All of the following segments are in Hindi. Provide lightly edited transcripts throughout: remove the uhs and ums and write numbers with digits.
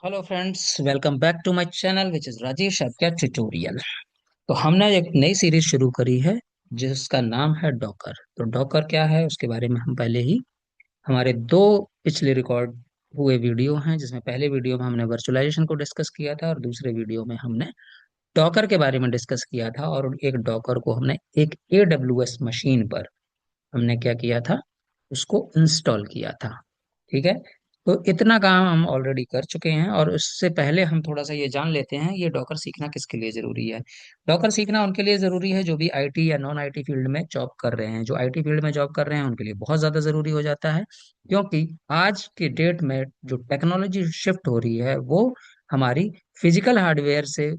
Hello friends, welcome back to my channel which is Rajesh आपका ट्यूटोरियल। तो हमने एक नई सीरीज शुरू करी है जिसका नाम है डॉकर। तो डॉकर क्या है उसके बारे में हम पहले ही हमारे दो पिछले रिकॉर्ड हुए वीडियो हैं, जिसमें पहले वीडियो में हमने वर्चुअलाइजेशन को डिस्कस किया था और दूसरे वीडियो में हमने डॉकर के बारे में डिस्कस किया था। और एक डॉकर को हमने एक AWS मशीन पर हमने क्या किया था, उसको इंस्टॉल किया था। ठीक है। तो इतना काम हम ऑलरेडी कर चुके हैं और उससे पहले हम थोड़ा सा ये जान लेते हैं ये डॉकर सीखना किसके लिए जरूरी है। डॉकर सीखना उनके लिए जरूरी है जो भी आईटी या नॉन आईटी फील्ड में जॉब कर रहे हैं। जो आईटी फील्ड में जॉब कर रहे हैं उनके लिए बहुत ज्यादा जरूरी हो जाता है, क्योंकि आज के डेट में जो टेक्नोलॉजी शिफ्ट हो रही है वो हमारी फिजिकल हार्डवेयर से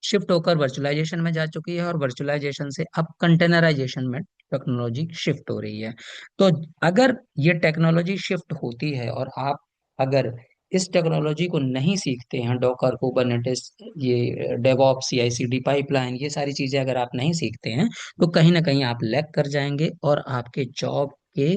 शिफ्ट होकर वर्चुअलाइजेशन में जा चुकी है और वर्चुअलाइजेशन से अब कंटेनराइजेशन में टेक्नोलॉजी शिफ्ट हो रही है। तो अगर ये टेक्नोलॉजी शिफ्ट होती है और आप अगर इस टेक्नोलॉजी को नहीं सीखते हैं, डॉकर कुबरनेटिस, ये डेवऑप्स, CI/CD पाइपलाइन, ये सारी चीजें अगर आप नहीं सीखते हैं तो कहीं ना कहीं आप लैग कर जाएंगे और आपके जॉब के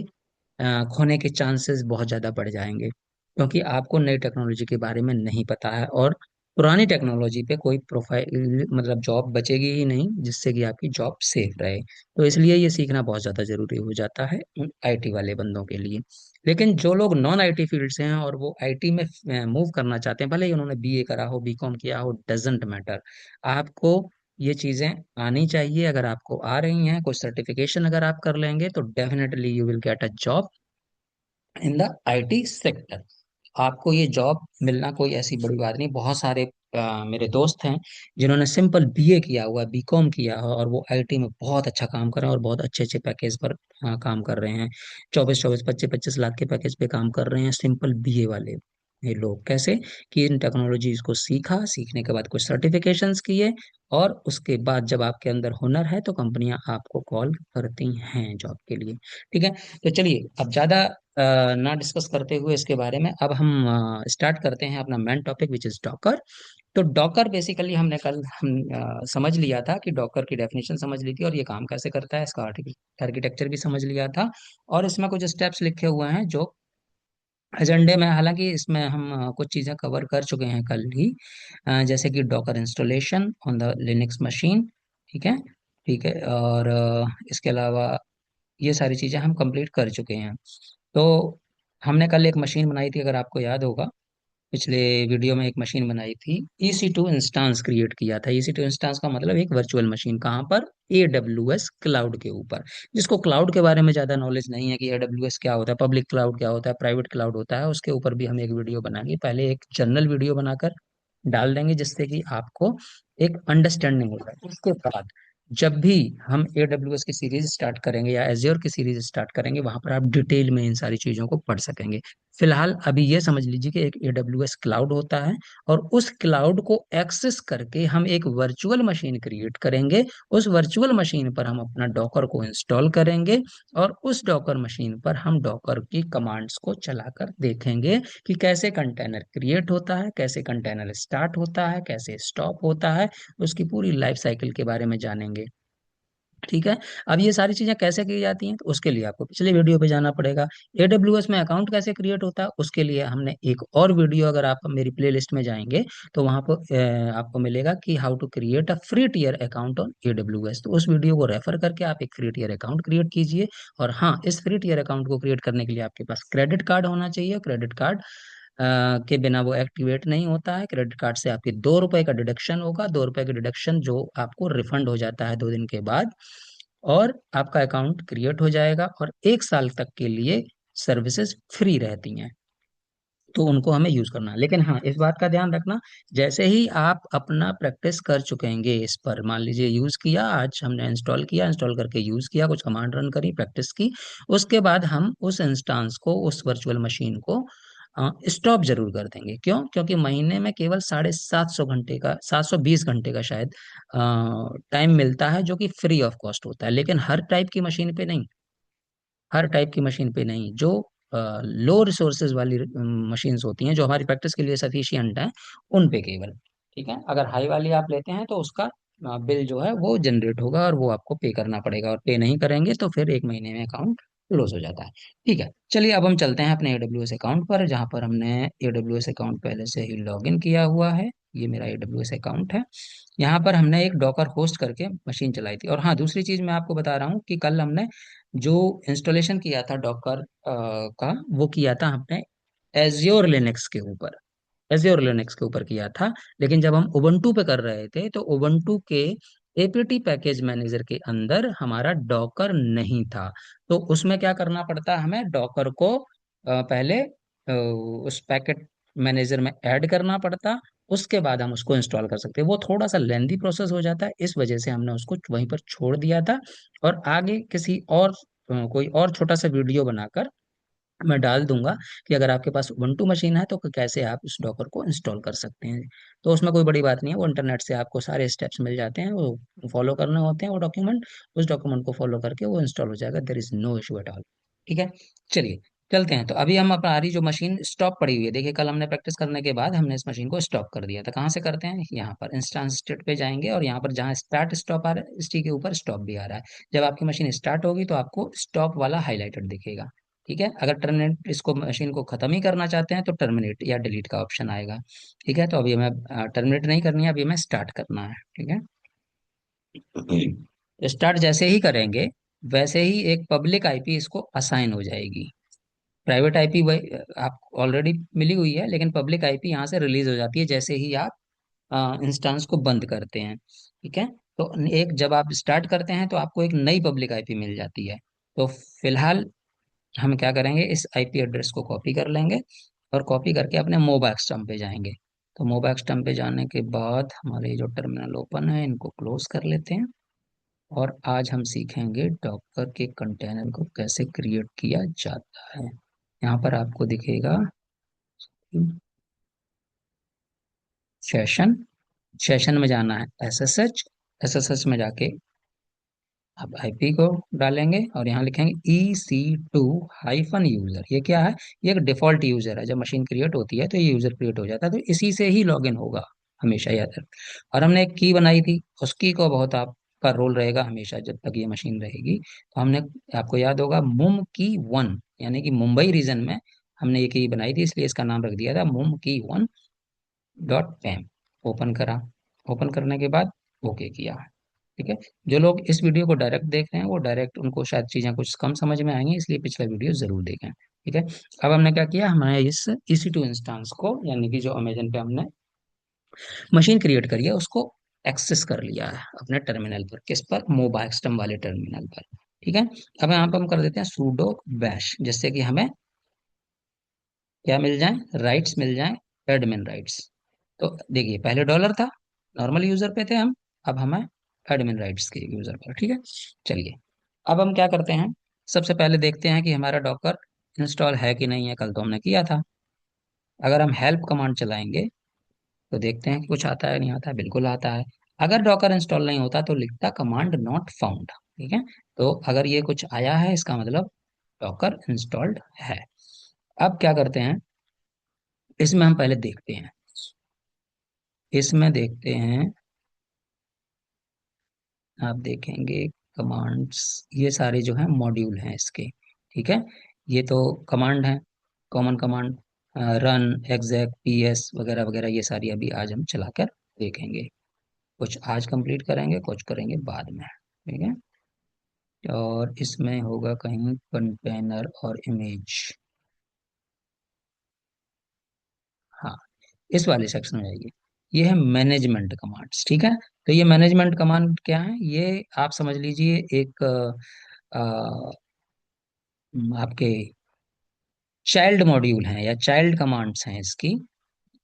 खोने के चांसेस बहुत ज्यादा बढ़ जाएंगे, क्योंकि आपको नई टेक्नोलॉजी के बारे में नहीं पता है और पुरानी टेक्नोलॉजी पे कोई प्रोफाइल मतलब जॉब बचेगी ही नहीं जिससे कि आपकी जॉब सेफ रहे। तो इसलिए ये सीखना बहुत ज़्यादा ज़रूरी हो जाता है आईटी वाले बंदों के लिए। लेकिन जो लोग नॉन आईटी फील्ड से हैं और वो आईटी में मूव करना चाहते हैं, भले ही उन्होंने बीए करा हो, बीकॉम किया हो, डजेंट मैटर, आपको ये चीज़ें आनी चाहिए। अगर आपको आ रही हैं, कोई सर्टिफिकेशन अगर आप कर लेंगे तो definitely you will get a job in the IT sector. आपको ये जॉब मिलना कोई ऐसी बड़ी बात नहीं। बहुत सारे मेरे दोस्त हैं जिन्होंने सिंपल बीए किया हुआ है, बीकॉम किया है और वो आईटी में बहुत अच्छा काम कर रहे हैं और बहुत अच्छे अच्छे पैकेज पर काम कर रहे हैं। 24-24, 25-25 लाख के पैकेज पे काम कर रहे हैं सिंपल बीए वाले। ये लोग कैसे कि इन टेक्नोलॉजीज को सीखा, सीखने के बाद कुछ सर्टिफिकेशंस किए और उसके बाद जब आपके अंदर हुनर है तो कंपनियां आपको कॉल करती हैं जॉब के लिए। ठीक है। तो चलिए अब ज्यादा ना डिस्कस करते हुए इसके बारे में अब हम स्टार्ट करते हैं अपना main topic which is Docker. तो डॉकर बेसिकली हमने कल हम समझ लिया था कि डॉकर की डेफिनेशन समझ ली थी और ये काम कैसे करता है, इसका आर्किटेक्चर भी समझ लिया था। और इसमें कुछ स्टेप्स लिखे हुए हैं जो एजेंडे में, हालांकि इसमें हम कुछ चीज़ें कवर कर चुके हैं कल ही, जैसे कि Docker installation on the Linux machine. ठीक है। ठीक है। और इसके अलावा ये सारी चीज़ें हम कंप्लीट कर चुके हैं। तो हमने कल एक मशीन बनाई थी, अगर आपको याद होगा, पिछले वीडियो में एक मशीन बनाई थी। EC2 इंस्टांस क्रिएट किया था। EC2 इंस्टांस का मतलब एक वर्चुअल मशीन, कहाँ पर? AWS क्लाउड के ऊपर। जिसको क्लाउड के बारे में ज्यादा नॉलेज नहीं है कि AWS क्या होता है, पब्लिक क्लाउड क्या होता है, प्राइवेट क्लाउड होता है, उसके ऊपर भी हम एक वीडियो बनाएंगे। पहले एक जनरल वीडियो बनाकर डाल देंगे जिससे कि आपको एक अंडरस्टैंडिंग हो जाए। उसके बाद जब भी हम AWS की सीरीज स्टार्ट करेंगे या एज्योर की सीरीज स्टार्ट करेंगे, वहां पर आप डिटेल में इन सारी चीजों को पढ़ सकेंगे। फिलहाल अभी ये समझ लीजिए कि एक AWS क्लाउड होता है और उस क्लाउड को एक्सेस करके हम एक वर्चुअल मशीन क्रिएट करेंगे। उस वर्चुअल मशीन पर हम अपना डॉकर को इंस्टॉल करेंगे और उस डॉकर मशीन पर हम डॉकर की कमांड्स को चलाकर देखेंगे कि कैसे कंटेनर क्रिएट होता है, कैसे कंटेनर स्टार्ट होता है, कैसे स्टॉप होता है, उसकी पूरी लाइफ साइकिल के बारे में जानेंगे। ठीक है। अब ये सारी चीजें कैसे की जाती हैं तो उसके लिए आपको पिछले वीडियो पे जाना पड़ेगा। AWS में अकाउंट कैसे क्रिएट होता है उसके लिए हमने एक और वीडियो, अगर आप मेरी प्लेलिस्ट में जाएंगे तो वहां पर आपको मिलेगा कि how to create a free tier account on AWS। तो उस वीडियो को रेफर करके आप एक फ्री टियर अकाउंट क्रिएट कीजिए। और हाँ, इस फ्री टियर अकाउंट को क्रिएट करने के लिए आपके पास क्रेडिट कार्ड होना चाहिए। क्रेडिट कार्ड के बिना वो एक्टिवेट नहीं होता है। क्रेडिट कार्ड से आपके 2 रुपए का डिडक्शन होगा, 2 रुपए का डिडक्शन जो आपको रिफंड हो जाता है 2 दिन के बाद। और आपका अकाउंट क्रिएट हो जाएगा और 1 साल तक के लिए सर्विसेज फ्री रहती हैं। तो उनको हमें यूज करना है। लेकिन हाँ, इस बात का ध्यान रखना, जैसे ही आप अपना प्रैक्टिस कर चुकेंगे इस पर, मान लीजिए यूज किया, आज हमने इंस्टॉल किया, इंस्टॉल करके यूज किया, कुछ कमांड रन करी, प्रैक्टिस की, उसके बाद हम उस इंस्टांस को, उस वर्चुअल मशीन को स्टॉप जरूर कर देंगे। क्यों? क्योंकि महीने में केवल 750 घंटे का, 720 घंटे का शायद टाइम मिलता है जो कि फ्री ऑफ कॉस्ट होता है। लेकिन हर टाइप की मशीन पे नहीं, हर टाइप की मशीन पे नहीं। जो लो रिसोर्सेज वाली मशीन्स होती हैं जो हमारी प्रैक्टिस के लिए सफिशियंट है, उन पे केवल। ठीक है। अगर हाई वाली आप लेते हैं तो उसका बिल जो है वो जनरेट होगा और वो आपको पे करना पड़ेगा, और पे नहीं करेंगे तो फिर 1 महीने में अकाउंट क्लोज हो जाता है। ठीक है, चलिए अब हम चलते हैं अपने AWS अकाउंट पर, जहाँ पर हमने AWS अकाउंट पहले से ही लॉगिन किया हुआ है। ये मेरा AWS अकाउंट है। यहाँ पर हमने एक डॉकर होस्ट करके मशीन चलाई थी। और हाँ, दूसरी चीज मैं आपको बता रहा हूँ कि कल हमने जो इंस्टॉलेशन किया था डॉकर का, वो किया था हमने एज्योर लिनक्स के ऊपर। एज्योर लिनक्स के ऊपर किया था। लेकिन जब हम उबंटू पे कर रहे थे तो उबंटू के एपीटी पैकेज मैनेजर के अंदर हमारा डॉकर नहीं था। तो उसमें क्या करना पड़ता, हमें डॉकर को पहले उस पैकेट मैनेजर में ऐड करना पड़ता। उसके बाद हम उसको इंस्टॉल कर सकते हैं। वो थोड़ा सा लेंदी प्रोसेस हो जाता है, इस वजह से हमने उसको वहीं पर छोड़ दिया था। और आगे किसी और कोई और छोटा सा वीडियो बनाकर मैं डाल दूंगा कि अगर आपके पास उबंटू मशीन है तो कैसे आप इस डॉकर को इंस्टॉल कर सकते हैं। तो उसमें कोई बड़ी बात नहीं है, वो इंटरनेट से आपको सारे स्टेप्स मिल जाते हैं, वो फॉलो करने होते हैं वो डॉक्यूमेंट। उस डॉक्यूमेंट को फॉलो करके वो इंस्टॉल हो जाएगा, there is no issue at all. ठीक है, चलिए चलते हैं। तो अभी हम हमारी जो मशीन स्टॉप पड़ी हुई है, देखिए कल हमने प्रैक्टिस करने के बाद हमने इस मशीन को स्टॉप कर दिया था। कहाँ से करते हैं, यहाँ पर इंस्टांस स्टेट पे जाएंगे और यहाँ पर जहाँ स्टार्ट स्टॉप आ रहा है इसी के ऊपर स्टॉप भी आ रहा है। जब आपकी मशीन स्टार्ट होगी तो आपको स्टॉप वाला हाईलाइटेड दिखेगा। ठीक है, अगर टर्मिनेट इसको मशीन को खत्म ही करना चाहते हैं तो टर्मिनेट या डिलीट का ऑप्शन आएगा। ठीक है, तो अभी हमें टर्मिनेट नहीं करनी है, अभी हमें स्टार्ट करना है। ठीक है, स्टार्ट जैसे ही करेंगे वैसे ही एक पब्लिक आईपी इसको असाइन हो जाएगी। प्राइवेट आईपी वही आपको ऑलरेडी मिली हुई है, लेकिन पब्लिक आईपी यहाँ से रिलीज हो जाती है जैसे ही आप इंस्टेंस को बंद करते हैं। ठीक है, तो एक जब आप स्टार्ट करते हैं तो आपको एक नई पब्लिक आईपी मिल जाती है। तो फिलहाल हम क्या करेंगे, इस आईपी एड्रेस को कॉपी कर लेंगे और कॉपी करके अपने मोबा एक्सटर्म पे जाएंगे। तो मोबा एक्सटर्म पे जाने के बाद हमारे जो टर्मिनल ओपन है इनको क्लोज कर लेते हैं। और आज हम सीखेंगे डॉकर के कंटेनर को कैसे क्रिएट किया जाता है। यहाँ पर आपको दिखेगा सेशन। सेशन में जाना है SSH। SSH में जाके अब आईपी को डालेंगे और यहाँ लिखेंगे EC2-यूजर। ये क्या है, ये एक डिफॉल्ट यूजर है। जब मशीन क्रिएट होती है तो ये यूजर क्रिएट हो जाता है, तो इसी से ही लॉगिन होगा, हमेशा याद रखें। और हमने एक की बनाई थी, उस की को बहुत आपका रोल रहेगा हमेशा जब तक ये मशीन रहेगी। तो हमने, आपको याद होगा, मुम की 1, यानी कि मुंबई रीजन में हमने ये की बनाई थी, इसलिए इसका नाम रख दिया था मुम की 1.pem। ओपन करा, ओपन करने के बाद ओके किया। ठीक है, जो लोग इस वीडियो को डायरेक्ट देख रहे हैं वो डायरेक्ट उनको शायद चीजें कुछ कम समझ में आएंगी, इसलिए पिछला वीडियो जरूर देखें। ठीक है, अब हमने क्या किया, हमने इस EC2 इंस्टेंस को, यानी कि जो अमेजन पे हमने मशीन क्रिएट करी है उसको एक्सेस कर लिया है अपने टर्मिनल पर। किस पर, मोबाइल सिस्टम वाले टर्मिनल पर। ठीक है, अब यहाँ पर हम कर देते हैं sudo bash, जिससे कि हमें क्या मिल जाए, राइट्स मिल जाए, एडमिन राइट्स। तो देखिए पहले डॉलर था, नॉर्मल यूजर पे थे हम, अब हमें एडमिन राइट्स के यूजर पर। ठीक है, चलिए अब हम क्या करते हैं, सबसे पहले देखते हैं कि हमारा डॉकर इंस्टॉल है कि नहीं है। कल तो हमने किया था। अगर हम हेल्प कमांड चलाएंगे तो देखते हैं कि कुछ आता है नहीं आता है, बिल्कुल आता है। अगर डॉकर इंस्टॉल नहीं होता तो लिखता कमांड नॉट फाउंड। ठीक है, तो अगर ये कुछ आया है इसका मतलब डॉकर इंस्टॉल्ड है। अब क्या करते हैं, इसमें हम पहले देखते हैं, इसमें देखते हैं, आप देखेंगे कमांड्स, ये सारे जो हैं मॉड्यूल हैं इसके। ठीक है, ये तो कमांड है, common command, run, exec, PS वगैरह वगैरह, ये सारी अभी आज हम चलाकर देखेंगे। कुछ आज कंप्लीट करेंगे, कुछ करेंगे बाद में। ठीक है, और इसमें होगा कहीं कंटेनर और इमेज। हाँ, इस वाले सेक्शन में जाइए, ये है मैनेजमेंट कमांड्स। ठीक है, तो ये मैनेजमेंट कमांड क्या है, ये आप समझ लीजिए एक आपके चाइल्ड मॉड्यूल हैं या चाइल्ड कमांड्स हैं इसकी।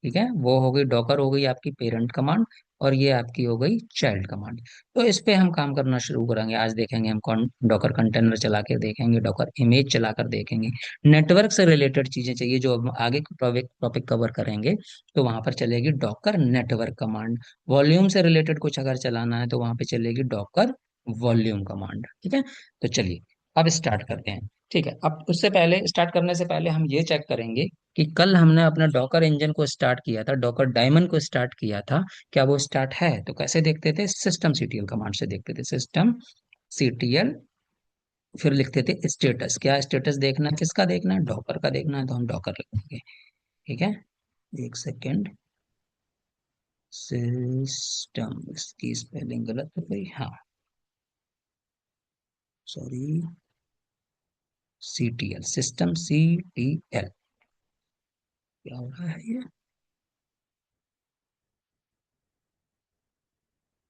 ठीक है, वो हो गई डॉकर, हो गई आपकी पेरेंट कमांड, और ये आपकी हो गई चाइल्ड कमांड। तो इस पे हम काम करना शुरू करेंगे। आज देखेंगे हम कौन डॉकर कंटेनर चला के देखेंगे, डॉकर इमेज चलाकर देखेंगे। नेटवर्क से रिलेटेड चीजें चाहिए जो हम आगे टॉपिक टॉपिक कवर करेंगे, तो वहां पर चलेगी डॉकर नेटवर्क कमांड। वॉल्यूम से रिलेटेड कुछ अगर चलाना है तो वहां पे चलेगी डॉकर वॉल्यूम कमांड। ठीक है, तो चलिए अब स्टार्ट करते हैं। ठीक है, अब उससे पहले, स्टार्ट करने से पहले हम ये चेक करेंगे कि कल हमने अपना डॉकर इंजन को स्टार्ट किया था, डॉकर डायमंड को स्टार्ट किया था, क्या वो स्टार्ट है। तो कैसे देखते थे, सिस्टम CTL कमांड से देखते थे, सिस्टम CTL फिर लिखते थे स्टेटस। क्या स्टेटस देखना, किसका देखना है, डॉकर का देखना है, तो हम डॉकर लिखेंगे। ठीक है, एक सेकेंड। सिस्टम, इसकी स्पेलिंग गलत हो गई, हाँ सॉरी, CTL, सिस्टम CTL। क्या हो रहा है ये,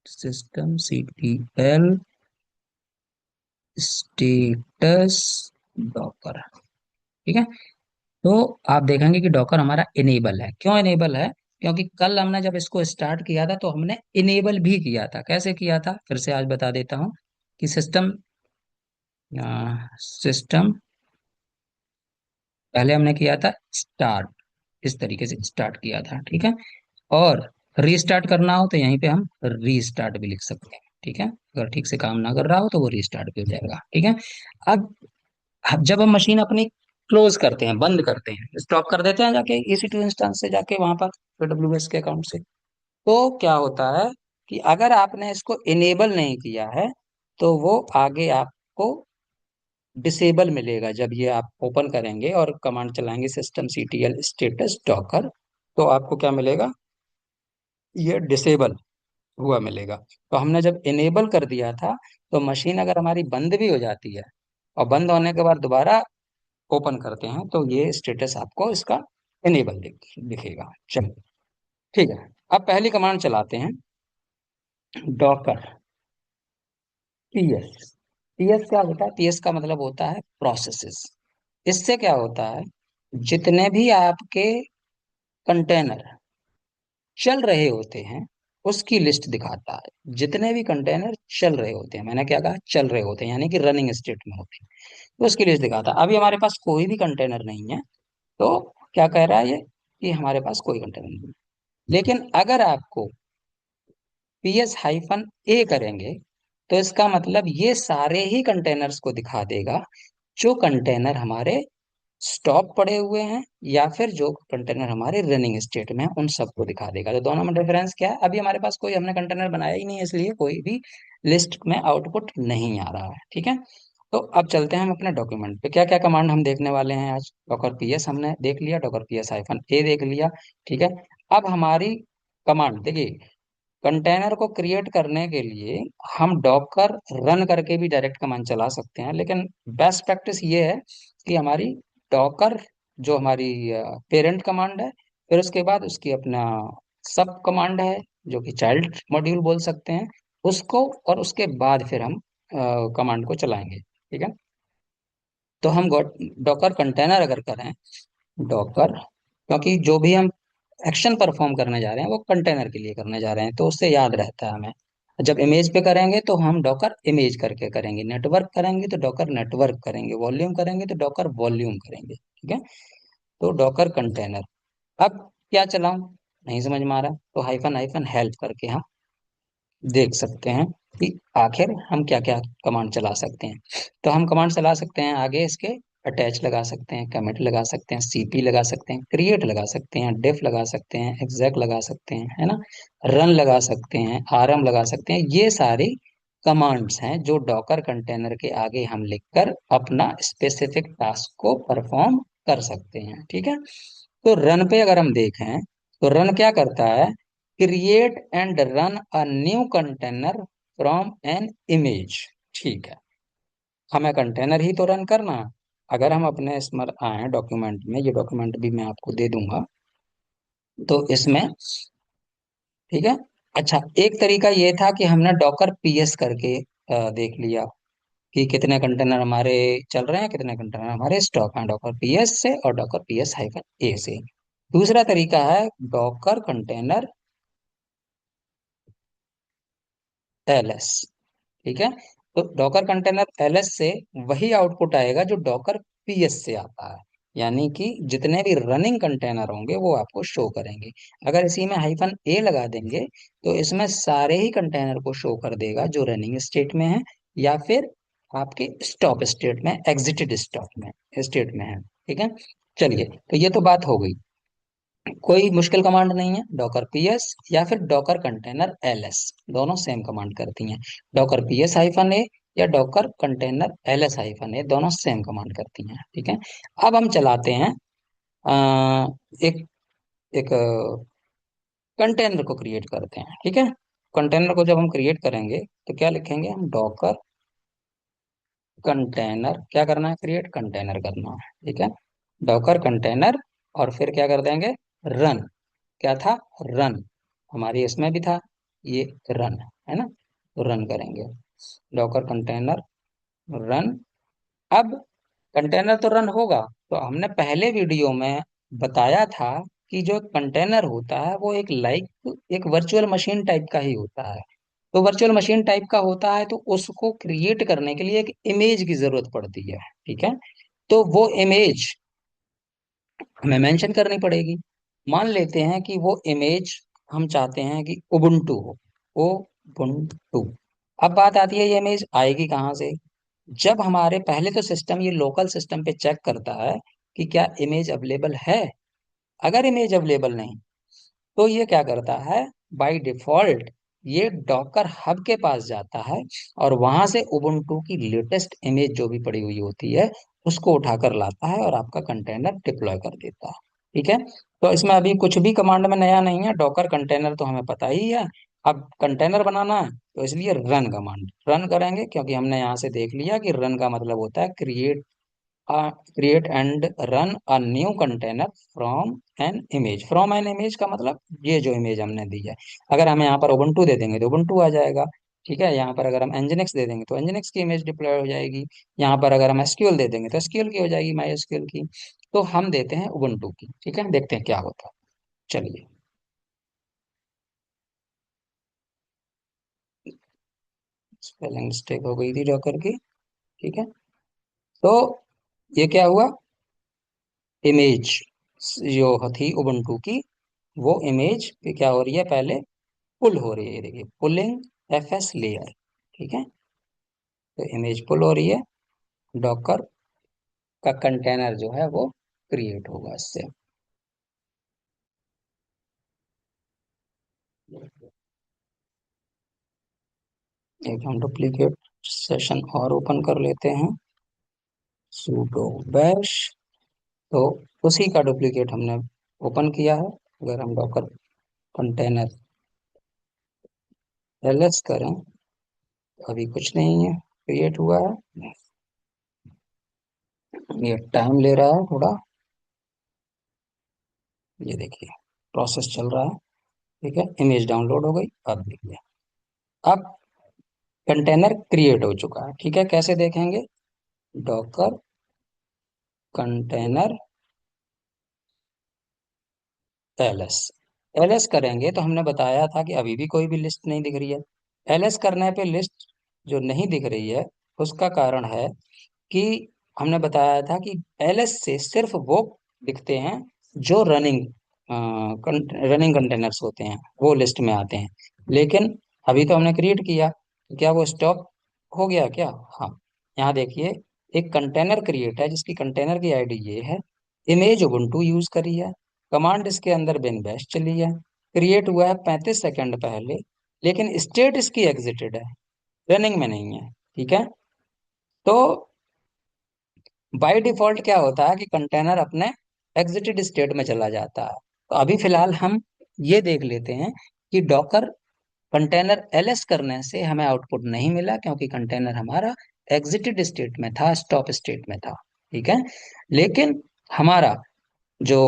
सिस्टम CTL स्टेटस डॉकर। ठीक है, तो आप देखेंगे कि डॉकर हमारा इनेबल है। क्यों इनेबल है, क्योंकि कल हमने जब इसको स्टार्ट किया था तो हमने इनेबल भी किया था। कैसे किया था, फिर से आज बता देता हूँ कि सिस्टम पहले हमने किया था स्टार्ट, इस तरीके से स्टार्ट किया था। ठीक है, और रीस्टार्ट करना हो तो यहीं पे हम रीस्टार्ट भी लिख सकते हैं। ठीक है, अगर ठीक से काम ना कर रहा हो तो वो रीस्टार्ट भी हो जाएगा। ठीक है, अब जब हम मशीन अपनी क्लोज करते हैं, बंद करते हैं, स्टॉप कर देते हैं जाके EC2 इंस्टेंस से, जाके वहां पर AWS के अकाउंट से, तो क्या होता है कि अगर आपने इसको इनेबल नहीं किया है तो वो आगे आपको डिसेबल मिलेगा। जब ये आप ओपन करेंगे और कमांड चलाएंगे सिस्टम CTL स्टेटस डॉकर, तो आपको क्या मिलेगा, ये डिसेबल हुआ मिलेगा। तो हमने जब इनेबल कर दिया था, तो मशीन अगर हमारी बंद भी हो जाती है और बंद होने के बाद दोबारा ओपन करते हैं तो ये स्टेटस आपको इसका इनेबल दिखेगा। चलिए, ठीक है, अब पहली कमांड चलाते हैं, डॉकर PS। PS क्या होता है, PS का मतलब होता है प्रोसेसेस। इससे क्या होता है, जितने भी आपके कंटेनर चल रहे होते हैं उसकी लिस्ट दिखाता है। जितने भी कंटेनर चल रहे होते हैं, मैंने क्या कहा, चल रहे होते हैं यानी कि रनिंग स्टेट में होते हैं, तो उसकी लिस्ट दिखाता है। अभी हमारे पास कोई भी कंटेनर नहीं है, तो क्या कह रहा है ये, कि हमारे पास कोई कंटेनर नहीं है। लेकिन अगर आपको PS-A करेंगे तो इसका मतलब ये सारे ही कंटेनर्स को दिखा देगा जो कंटेनर हमारे स्टॉप पड़े हुए हैं या फिर जो कंटेनर हमारे रनिंग स्टेट में है, उन सबको दिखा देगा। तो दोनों में डिफरेंस क्या है, अभी हमारे पास कोई, हमने कंटेनर बनाया ही नहीं है, इसलिए कोई भी लिस्ट में आउटपुट नहीं आ रहा है। ठीक है, तो अब चलते हैं हम अपने डॉक्यूमेंट पे, क्या क्या कमांड हम देखने वाले हैं आज। डॉकर PS हमने देख लिया, डॉकर PS-A देख लिया। ठीक है, अब हमारी कमांड देखिए, कंटेनर को क्रिएट करने के लिए हम डॉकर रन करके भी डायरेक्ट कमांड चला सकते हैं, लेकिन बेस्ट प्रैक्टिस ये है कि हमारी डॉकर जो हमारी पेरेंट कमांड है, फिर उसके बाद उसकी अपना सब कमांड है जो कि चाइल्ड मॉड्यूल बोल सकते हैं उसको, और उसके बाद फिर हम कमांड को चलाएंगे। ठीक है, तो हम डॉकर कंटेनर अगर करें, डॉकर, क्योंकि जो भी हम एक्शन परफॉर्म करने जा रहे हैं वो कंटेनर के लिए करने जा रहे हैं, तो उससे याद रहता है हमें। जब इमेज पे करेंगे तो हम डॉकर इमेज करके करेंगे, नेटवर्क करेंगे तो डॉकर नेटवर्क करेंगे, वॉल्यूम करेंगे तो डॉकर वॉल्यूम करेंगे। ठीक है, तो डॉकर कंटेनर। अब क्या चलाऊं, नहीं समझ में आ रहा, तो हाइफन हाइफन हेल्प करके हम देख सकते हैं कि आखिर हम क्या क्या कमांड चला सकते हैं। तो हम कमांड चला सकते हैं आगे इसके, अटैच लगा सकते हैं, कमिट लगा सकते हैं, CP लगा सकते हैं, क्रिएट लगा सकते हैं, डिफ लगा सकते हैं, एग्जैक लगा सकते हैं, है ना, रन लगा सकते हैं, RM लगा सकते हैं। ये सारी कमांड्स हैं जो डॉकर कंटेनर के आगे हम लिखकर अपना स्पेसिफिक टास्क को परफॉर्म कर सकते हैं। ठीक है, तो रन पे अगर हम देखें तो रन क्या करता है, create and run a new container from an image. ठीक है, हमें कंटेनर ही तो रन करना है। अगर हम अपने इसमें आए डॉक्यूमेंट में, ये डॉक्यूमेंट भी मैं आपको दे दूंगा, तो इसमें, ठीक है, अच्छा एक तरीका ये था कि हमने डॉकर PS करके देख लिया कि कितने कंटेनर हमारे चल रहे हैं, कितने कंटेनर हमारे स्टॉक हैं, डॉकर PS से और डॉकर PS-A से। दूसरा तरीका है डॉकर कंटेनर LS। ठीक है, तो डॉकर कंटेनर LS से वही आउटपुट आएगा जो डॉकर PS से आता है, यानी कि जितने भी रनिंग कंटेनर होंगे वो आपको शो करेंगे। अगर इसी में -A लगा देंगे तो इसमें सारे ही कंटेनर को शो कर देगा जो रनिंग स्टेट में है या फिर आपके स्टॉप स्टेट में, एग्जिटेड स्टॉप में, स्टेट में है। ठीक है, चलिए, तो ये तो बात हो गई, कोई मुश्किल कमांड नहीं है। डॉकर PS या फिर डॉकर कंटेनर LS, दोनों सेम कमांड करती हैं। डॉकर PS-A या डॉकर कंटेनर एलएस हाइफन, ये दोनों सेम कमांड करती हैं। ठीक है। अब हम चलाते हैं एक एक कंटेनर को क्रिएट करते हैं। ठीक है। कंटेनर को जब हम क्रिएट करेंगे तो क्या लिखेंगे हम, डॉकर कंटेनर, क्या करना है, क्रिएट कंटेनर करना है। ठीक है। डॉकर कंटेनर, और फिर क्या कर देंगे, रन। क्या था, रन। हमारी इसमें भी था ये, रन है ना, तो रन करेंगे, डॉकर कंटेनर रन। अब कंटेनर तो रन होगा, तो हमने पहले वीडियो में बताया था कि जो कंटेनर होता है वो एक वर्चुअल मशीन टाइप का ही होता है। तो वर्चुअल मशीन टाइप का होता है, तो उसको क्रिएट करने के लिए एक इमेज की जरूरत पड़ती है। ठीक है। तो वो इमेज हमें मेंशन करनी पड़ेगी। मान लेते हैं कि वो इमेज हम चाहते हैं कि उबुंटू हो, उबुंटू। अब बात आती है ये इमेज आएगी कहाँ से। जब हमारे पहले तो सिस्टम, ये लोकल सिस्टम पे चेक करता है कि क्या इमेज अवेलेबल है। अगर इमेज अवेलेबल नहीं, तो ये क्या करता है, बाय डिफॉल्ट ये डॉकर हब के पास जाता है और वहां से उबुंटू की लेटेस्ट इमेज जो भी पड़ी हुई होती है उसको उठाकर लाता है और आपका कंटेनर डिप्लॉय कर देता है। ठीक है। तो इसमें अभी कुछ भी कमांड में नया नहीं है, डॉकर कंटेनर तो हमें पता ही है। अब कंटेनर बनाना है तो इसलिए रन कमांड रन करेंगे, क्योंकि हमने यहाँ से देख लिया कि रन का मतलब होता है create and run a new container from an image. From an image का मतलब ये जो इमेज हमने दी है, अगर हम यहाँ पर उबुंटू दे देंगे तो उबुंटू आ जाएगा। ठीक है। यहाँ पर अगर हम एनजिनिक्स दे देंगे तो एनजिनिक्स की इमेज डिप्लॉय हो जाएगी। यहाँ पर अगर हम एसक्यूएल दे देंगे तो एसक्यूएल की हो जाएगी, माई एसक्यूएल की। तो हम देते हैं उबुंटू की। ठीक है, देखते हैं क्या होता है। चलिए। स्पेलिंग मिस्टेक हो गई थी डॉकर की। ठीक है। तो ये क्या हुआ, इमेज जो थी उबुंटू की, वो इमेज पे क्या हो रही है, पहले पुल हो रही है। ये देखिए, पुलिंग एफएस लेयर। ठीक है। तो इमेज पुल हो रही है, डॉकर का कंटेनर जो है वो क्रिएट होगा इससे। एक हम डुप्लीकेट सेशन और ओपन कर लेते हैं, sudo bash। तो उसी का डुप्लीकेट हमने ओपन किया है। अगर हम डॉकर कंटेनर एलएस करें तो अभी कुछ नहीं है क्रिएट हुआ है। ये टाइम ले रहा है थोड़ा। ये देखिए, प्रोसेस चल रहा है। ठीक है, इमेज डाउनलोड हो गई। अब देखिए, अब कंटेनर क्रिएट हो चुका है। ठीक है, कैसे देखेंगे, डॉकर कंटेनर एलएस। एलएस करेंगे तो हमने बताया था कि अभी भी कोई भी लिस्ट नहीं दिख रही है। एलएस करने पे लिस्ट जो नहीं दिख रही है, उसका कारण है कि हमने बताया था कि एलएस से सिर्फ वो दिखते हैं जो रनिंग कंटेनर्स होते हैं, वो लिस्ट में आते हैं। लेकिन अभी तो हमने क्रिएट किया, तो क्या वो स्टॉप हो गया क्या। हाँ, यहाँ देखिए, एक कंटेनर क्रिएट है जिसकी कंटेनर की आईडी ये है, इमेज उबुंटू यूज करी है, कमांड इसके अंदर बिन बैश चली है, क्रिएट हुआ है 35 सेकंड पहले, लेकिन स्टेट इसकी एग्जिटेड है, रनिंग में नहीं है। ठीक है। तो बाय डिफॉल्ट क्या होता है कि कंटेनर अपने एग्जिटेड स्टेट में चला जाता है। तो अभी फिलहाल हम ये देख लेते हैं कि डॉकर कंटेनर एलएस करने से हमें आउटपुट नहीं मिला, क्योंकि कंटेनर हमारा एग्जिटेड स्टेट में था, स्टॉप स्टेट में था। ठीक है। लेकिन हमारा जो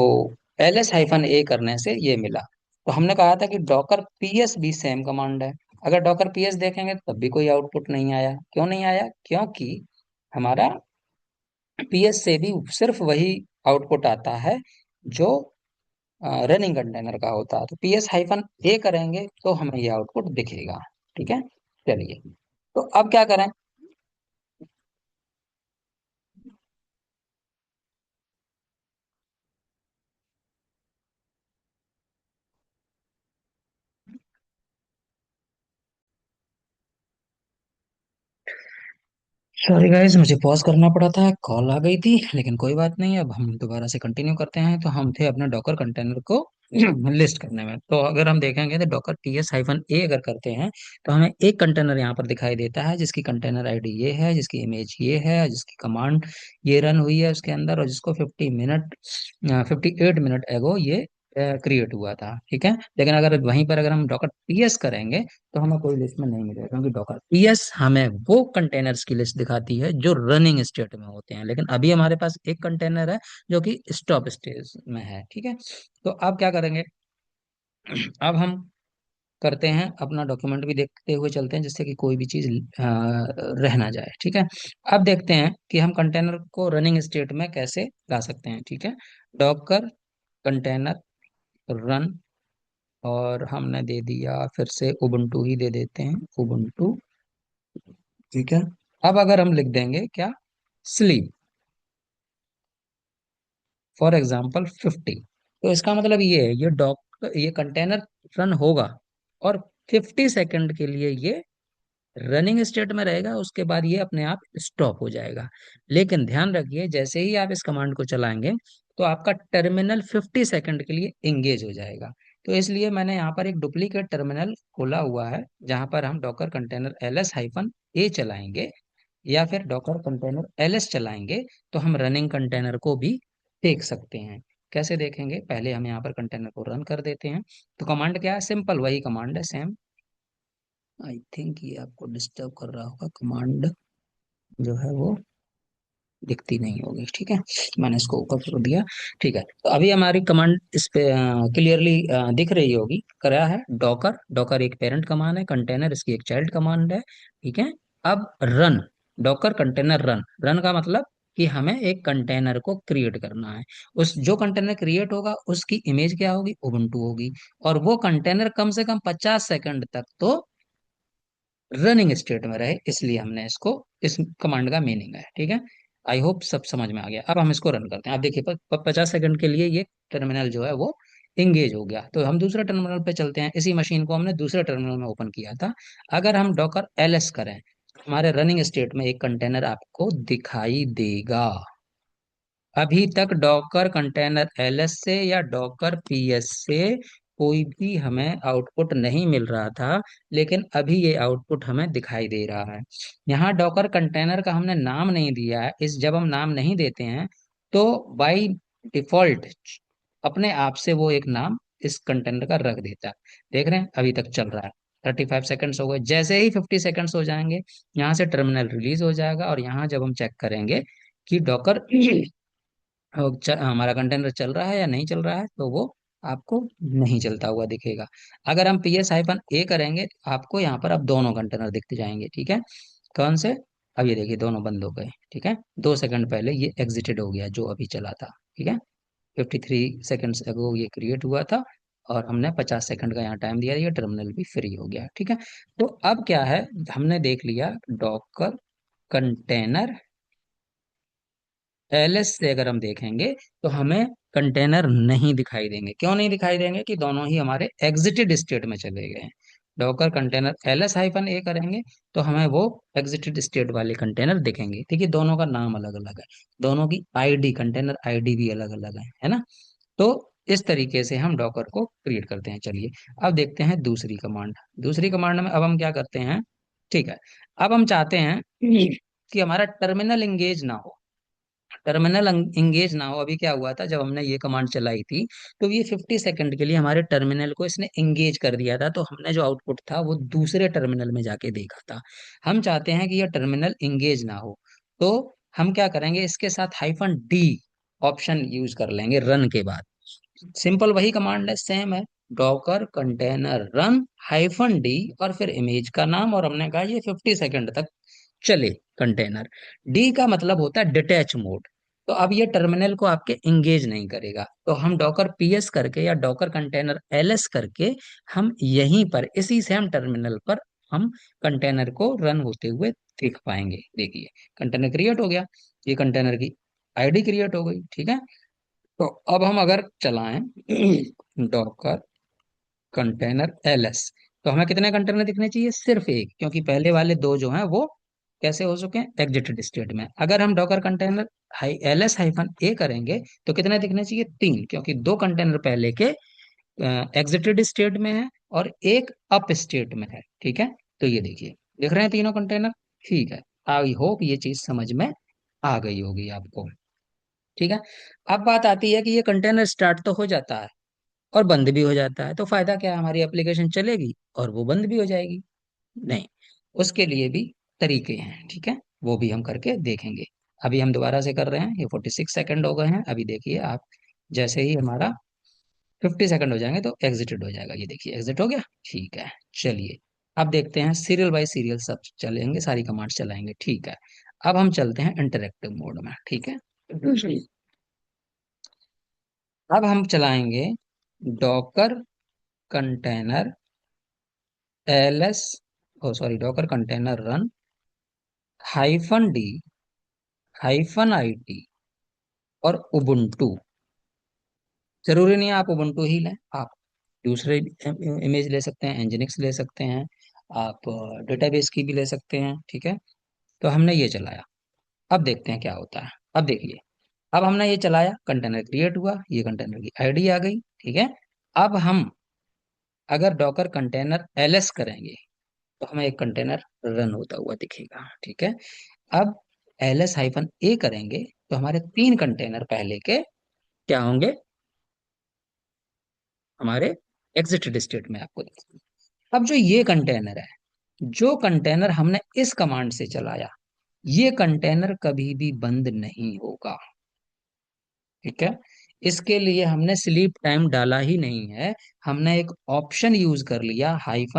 ls-a करने से ये मिला। तो हमने कहा था कि डॉकर पीएस भी सेम कमांड है। अगर डॉकर पीएस देखेंगे तब भी कोई आउटपुट नहीं आया। क्यों नहीं आया, क्योंकि हमारा पीएस से भी सिर्फ वही आउटपुट आता है जो रनिंग कंटेनर का होता है। तो ps-a करेंगे तो हमें ये आउटपुट दिखेगा। ठीक है। चलिए, तो अब क्या करें। सॉरी गाइस, मुझे पॉज करना पड़ा था, कॉल आ गई थी। लेकिन कोई बात नहीं, अब हम दोबारा से कंटिन्यू करते हैं। तो हम थे अपने डॉकर कंटेनर को लिस्ट करने में। तो अगर हम देखेंगे तो डॉकर ps-a अगर करते हैं तो हमें एक कंटेनर यहाँ पर दिखाई देता है जिसकी कंटेनर आईडी ये है, जिसकी इमेज ये है, जिसकी कमांड ये रन हुई है उसके अंदर, और जिसको 58 मिनट एगो ये क्रिएट हुआ था। ठीक है, लेकिन अगर वहीं पर अगर हम डॉकर पीएस करेंगे तो हमें कोई लिस्ट में नहीं मिलेगा, क्योंकि डॉकर पीएस हमें वो कंटेनर्स की लिस्ट दिखाती है जो रनिंग स्टेट में होते हैं, लेकिन अभी हमारे पास एक कंटेनर है जो कि स्टॉप स्टेज में है। ठीक है, तो अब क्या करेंगे, अब हम करते हैं अपना डॉक्यूमेंट भी देखते हुए चलते हैं, जिससे कि कोई भी चीज रह ना जाए। ठीक है, अब देखते हैं कि हम कंटेनर को रनिंग स्टेट में कैसे ला सकते हैं। ठीक है, डॉकर कंटेनर रन, और हमने दे दिया फिर से उबुंटू ही दे देते हैं, उबुंटू। ठीक है, अब अगर हम लिख देंगे क्या, स्लीप फॉर एग्जाम्पल 50, तो इसका मतलब ये है ये कंटेनर रन होगा और 50 सेकंड के लिए ये रनिंग स्टेट में रहेगा, उसके बाद ये अपने आप स्टॉप हो जाएगा। लेकिन ध्यान रखिए, जैसे ही आप इस कमांड को चलाएंगे तो आपका टर्मिनल 50 सेकंड के लिए इंगेज हो जाएगा। तो इसलिए मैंने यहाँ पर एक डुप्लीकेट टर्मिनल खोला हुआ है, जहां पर हम डॉकर कंटेनर ls-a चलाएंगे या फिर डॉकर कंटेनर ls चलाएंगे तो हम रनिंग कंटेनर को भी देख सकते हैं। कैसे देखेंगे, पहले हम यहाँ पर कंटेनर को रन कर देते हैं। तो कमांड क्या है, सिंपल वही कमांड है सेम। आई थिंक ये आपको डिस्टर्ब कर रहा होगा, कमांड जो है वो दिखती नहीं होगी। ठीक है, मैंने इसको ऊपर कर दिया। ठीक है, तो अभी हमारी कमांड इस पे क्लियरली दिख रही होगी। क्या है, डॉकर, डॉकर एक पेरेंट कमांड है, कंटेनर इसकी एक चाइल्ड कमांड है। ठीक है, अब run, Docker container run, run का मतलब कि हमें एक कंटेनर को क्रिएट करना है। उस जो कंटेनर क्रिएट होगा उसकी इमेज क्या होगी, उबुंटू होगी, और वो कंटेनर कम से कम 50 सेकंड तक तो रनिंग स्टेट में रहे, इसलिए हमने इसको, इस कमांड का मीनिंग है। ठीक है, आई होप सब समझ में आ गया। अब हम इसको रन करते हैं। आप देखिए 50 सेकंड के लिए ये टर्मिनल जो है वो इंगेज हो गया। तो हम दूसरे टर्मिनल पे चलते हैं, इसी मशीन को हमने दूसरे टर्मिनल में ओपन किया था। अगर हम डॉकर ls करें, हमारे रनिंग स्टेट में एक कंटेनर आपको दिखाई देगा। अभी तक डॉकर कंटेनर ls से या डॉकर ps से कोई भी हमें आउटपुट नहीं मिल रहा था, लेकिन अभी ये आउटपुट हमें दिखाई दे रहा है। यहाँ डॉकर कंटेनर का हमने नाम नहीं दिया है, इस जब हम नाम नहीं देते हैं तो बाय डिफॉल्ट अपने आप से वो एक नाम इस कंटेनर का रख देता है। देख रहे हैं अभी तक चल रहा है, 35 सेकंड्स हो गए। जैसे ही 50 सेकंड्स हो जाएंगे, यहाँ से टर्मिनल रिलीज हो जाएगा, और यहाँ जब हम चेक करेंगे कि डॉकर हमारा कंटेनर चल रहा है या नहीं चल रहा है, तो वो आपको नहीं चलता हुआ दिखेगा। अगर हम ps-a करेंगे तो आपको यहाँ पर अब दोनों कंटेनर दिखते जाएंगे। ठीक है, कौन से, अब ये देखिए दोनों बंद हो गए। ठीक है, 2 सेकंड पहले ये एग्जिटेड हो गया जो अभी चला था। ठीक है, 53 सेकंड्स अगो ये क्रिएट हुआ था, और हमने 50 सेकंड का यहाँ टाइम दिया, ये टर्मिनल भी फ्री हो गया। ठीक है, तो अब क्या है, हमने देख लिया डॉकर कंटेनर ls से अगर हम देखेंगे तो हमें कंटेनर नहीं दिखाई देंगे। क्यों नहीं दिखाई देंगे, कि दोनों ही हमारे एग्जिटेड स्टेट में चले गए हैं। डॉकर कंटेनर ls-a करेंगे तो हमें वो एग्जिटेड स्टेट वाले कंटेनर दिखेंगे। देखिए दोनों का नाम अलग अलग है, दोनों की आईडी, कंटेनर आईडी भी अलग अलग है ना। तो इस तरीके से हम डॉकर को क्रिएट करते हैं। चलिए अब देखते हैं दूसरी कमांड। दूसरी कमांड में अब हम क्या करते हैं, ठीक है, अब हम चाहते हैं कि हमारा टर्मिनल इंगेज ना हो, टर्मिनल इंगेज ना हो। अभी क्या हुआ था, जब हमने ये कमांड चलाई थी तो ये 50 सेकंड के लिए हमारे टर्मिनल को इसने इंगेज कर दिया था, तो हमने जो आउटपुट था वो दूसरे टर्मिनल में जाके देखा था। हम चाहते हैं कि ये टर्मिनल इंगेज ना हो, तो हम क्या करेंगे, इसके साथ -d ऑप्शन यूज कर लेंगे रन के बाद। सिंपल वही कमांड है, सेम है, डॉकर कंटेनर रन -d, और फिर इमेज का नाम, और हमने कहा ये 50 सेकंड तक चले कंटेनर। डी का मतलब होता है डिटैच मोड, तो अब ये टर्मिनल को आपके इंगेज नहीं करेगा। तो हम डॉकर पीएस करके या डॉकर कंटेनर ls करके हम यहीं पर इसी सेम टर्मिनल पर हम कंटेनर को रन होते हुए देख पाएंगे। देखिए कंटेनर क्रिएट हो गया, ये कंटेनर की आईडी क्रिएट हो गई। ठीक है, तो अब हम अगर चलाएं डॉकर कंटेनर ls, तो हमें कितने कंटेनर दिखने चाहिए, सिर्फ एक, क्योंकि पहले वाले दो जो हैं वो कैसे हो चुके हैं, एग्जिटेड स्टेट में। अगर हम डॉकर कंटेनर ls-a करेंगे तो कितने दिखने चाहिए, 3, क्योंकि दो कंटेनर पहले के एग्जिटेड स्टेट में है और एक अप स्टेट में है। ठीक है, तो ये देखिए, दिख रहे हैं तीनों कंटेनर। ठीक है, आई होप ये चीज समझ में आ गई होगी आपको। ठीक है, अब बात आती है कि ये कंटेनर स्टार्ट तो हो जाता है और बंद भी हो जाता है, तो फायदा क्या है, हमारी एप्लीकेशन चलेगी और वो बंद भी हो जाएगी? नहीं, उसके लिए भी तरीके हैं। ठीक है, वो भी हम करके देखेंगे। अभी हम दोबारा से कर रहे हैं, ये 46 सेकंड हो गए हैं। अभी देखिए आप, जैसे ही हमारा 50 सेकंड हो जाएंगे तो एग्जिटेड हो जाएगा। ये देखिए एग्जिट हो गया। ठीक है, चलिए अब देखते हैं, सीरियल बाय सीरियल सब चलेंगे, सारी कमांड्स चलाएंगे। ठीक है, अब हम चलते हैं इंटरेक्टिव मोड में। ठीक है, अब हम चलाएंगे docker container LS, oh sorry, docker container run -d -it और उबुंटू। जरूरी नहीं है आप उबुंटू ही लें, आप दूसरे इमेज ले सकते हैं, एनजिनिक्स ले सकते हैं, आप डेटाबेस की भी ले सकते हैं। ठीक है, तो हमने ये चलाया। अब देखते हैं क्या होता है। अब देखिए, अब हमने ये चलाया, कंटेनर क्रिएट हुआ, ये कंटेनर की आईडी आ गई। ठीक है, अब हम अगर डॉकर कंटेनर एलएस करेंगे तो हमें एक कंटेनर रन होता हुआ दिखेगा। ठीक है, अब -ए करेंगे तो हमारे तीन कंटेनर पहले के क्या होंगे, हमारे एग्जिटेड स्टेट में आपको दिखेंगे। अब जो ये कंटेनर है, जो कंटेनर हमने इस कमांड से चलाया, ये कंटेनर कभी भी बंद नहीं होगा। ठीक है, इसके लिए हमने स्लीप टाइम डाला ही नहीं है, हमने एक ऑप्शन यूज कर लिया, -it।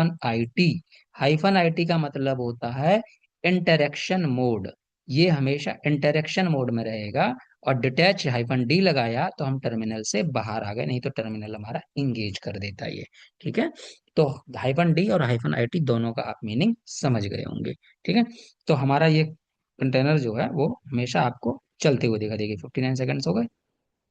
-it का मतलब होता है इंटरेक्शन मोड। ये हमेशा इंटरेक्शन मोड में रहेगा। और डिटैच -d लगाया तो हम टर्मिनल से बाहर आ गए, नहीं तो टर्मिनल हमारा इंगेज कर देता है ये। ठीक है, तो -d और -it दोनों का आप मीनिंग समझ गए होंगे। ठीक है, तो हमारा ये कंटेनर जो है वो हमेशा आपको चलते हुए दिखा देगी। 59 सेकंड्स हो गए।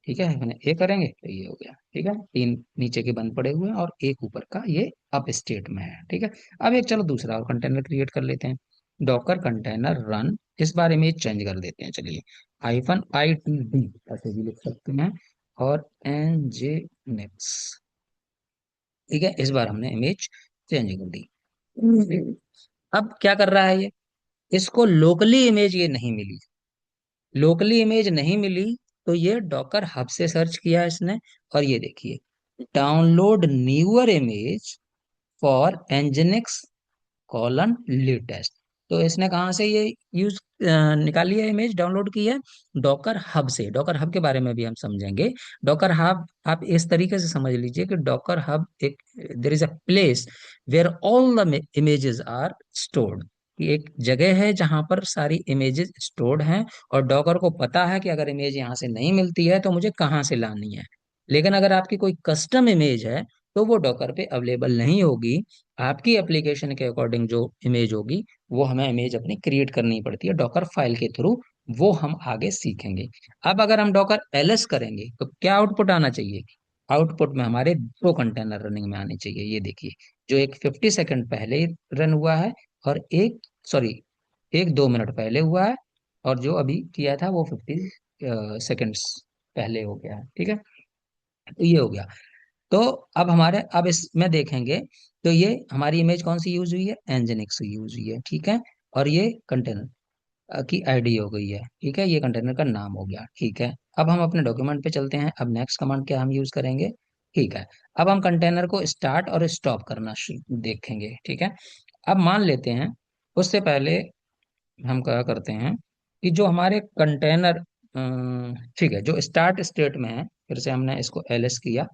ठीक है, मैंने ए करेंगे तो ये हो गया। ठीक है, तीन नीचे के बंद पड़े हुए हैं और एक ऊपर का ये अप स्टेट में है। ठीक है, अब एक चलो दूसरा और कंटेनर क्रिएट कर लेते हैं, डॉकर कंटेनर रन। इस बारे में चेंज कर देते हैं, चलिए -it ऐसे भी लिख सकते हैं और nginx। ठीक है, इस बार हमने इमेज चेंज कर दी। अब क्या कर रहा है ये, इसको लोकली इमेज ये नहीं मिली, लोकली इमेज नहीं मिली, तो ये डॉकर हब से सर्च किया इसने। और ये देखिए, download newer image for Nginx latest. तो इसने कहाँ से ये यूज निकाली है, इमेज डाउनलोड की है, डॉकर हब से। डॉकर हब के बारे में भी हम समझेंगे। डॉकर हब आप इस तरीके से समझ लीजिए कि डॉकर हब एक, there is a place where all the images are stored. एक जगह है जहां पर सारी इमेजेस स्टोर्ड हैं, और डॉकर को पता है कि अगर इमेज यहाँ से नहीं मिलती है तो मुझे कहाँ से लानी है। लेकिन अगर आपकी कोई कस्टम इमेज है तो वो डॉकर पे अवेलेबल नहीं होगी। आपकी एप्लीकेशन के अकॉर्डिंग जो इमेज होगी, वो हमें इमेज अपनी क्रिएट करनी पड़ती है डॉकर फाइल के थ्रू। वो हम आगे सीखेंगे। अब अगर हम डॉकर एलएस करेंगे तो क्या आउटपुट आना चाहिए, आउटपुट में हमारे दो कंटेनर रनिंग में आने चाहिए। ये देखिए, जो एक 50 सेकंड पहले रन हुआ है और एक, सॉरी, एक 2 मिनट पहले हुआ है, और जो अभी किया था वो 50 सेकंड्स पहले हो गया है। ठीक है, तो ये हो गया। तो अब हमारे, अब इसमें देखेंगे तो ये हमारी इमेज कौन सी यूज हुई है, एनजिनिक्स यूज हुई है। ठीक है, और ये कंटेनर की आईडी हो गई है। ठीक है, ये कंटेनर का नाम हो गया। ठीक है, अब हम अपने डॉक्यूमेंट पे चलते हैं। अब नेक्स्ट कमांड क्या हम यूज करेंगे। ठीक है, अब हम कंटेनर को स्टार्ट और स्टॉप करना देखेंगे। ठीक है, अब मान लेते हैं, उससे पहले हम क्या करते हैं कि जो हमारे कंटेनर, ठीक है, जो स्टार्ट स्टेट में है, फिर से हमने इसको एलएस किया,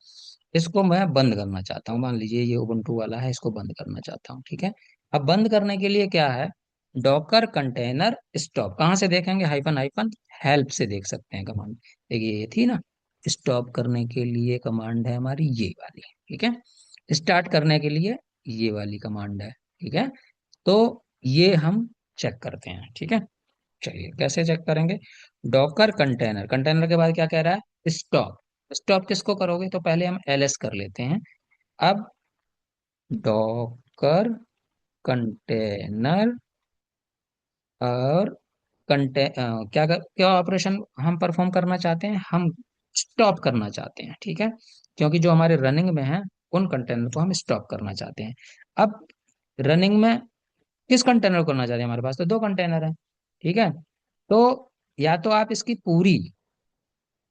इसको मैं बंद करना चाहता हूँ। मान लीजिए ये उबुंटू वाला है, इसको बंद करना चाहता हूँ। ठीक है, अब बंद करने के लिए क्या है, डॉकर कंटेनर स्टॉप कहाँ से देखेंगे, हाइफन हाइफन हेल्प से देख सकते हैं कमांड। देखिए ये थी ना, स्टॉप करने के लिए कमांड है हमारी ये वाली। ठीक है, स्टार्ट करने के लिए ये वाली कमांड है। ठीक है, तो ये हम चेक करते हैं। ठीक है, चलिए कैसे चेक करेंगे, डॉकर कंटेनर, कंटेनर के बाद क्या कह रहा है, स्टॉप। स्टॉप किसको करोगे, तो पहले हम एलएस कर लेते हैं। अब डॉकर कंटेनर और क्या ऑपरेशन हम परफॉर्म करना चाहते हैं, हम स्टॉप करना चाहते हैं, ठीक है, क्योंकि जो हमारे रनिंग में है उन कंटेनर को हम स्टॉप करना चाहते हैं। अब रनिंग में किस कंटेनर को करना चाहते हैं, हमारे पास तो दो कंटेनर है, ठीक है। तो या तो आप इसकी पूरी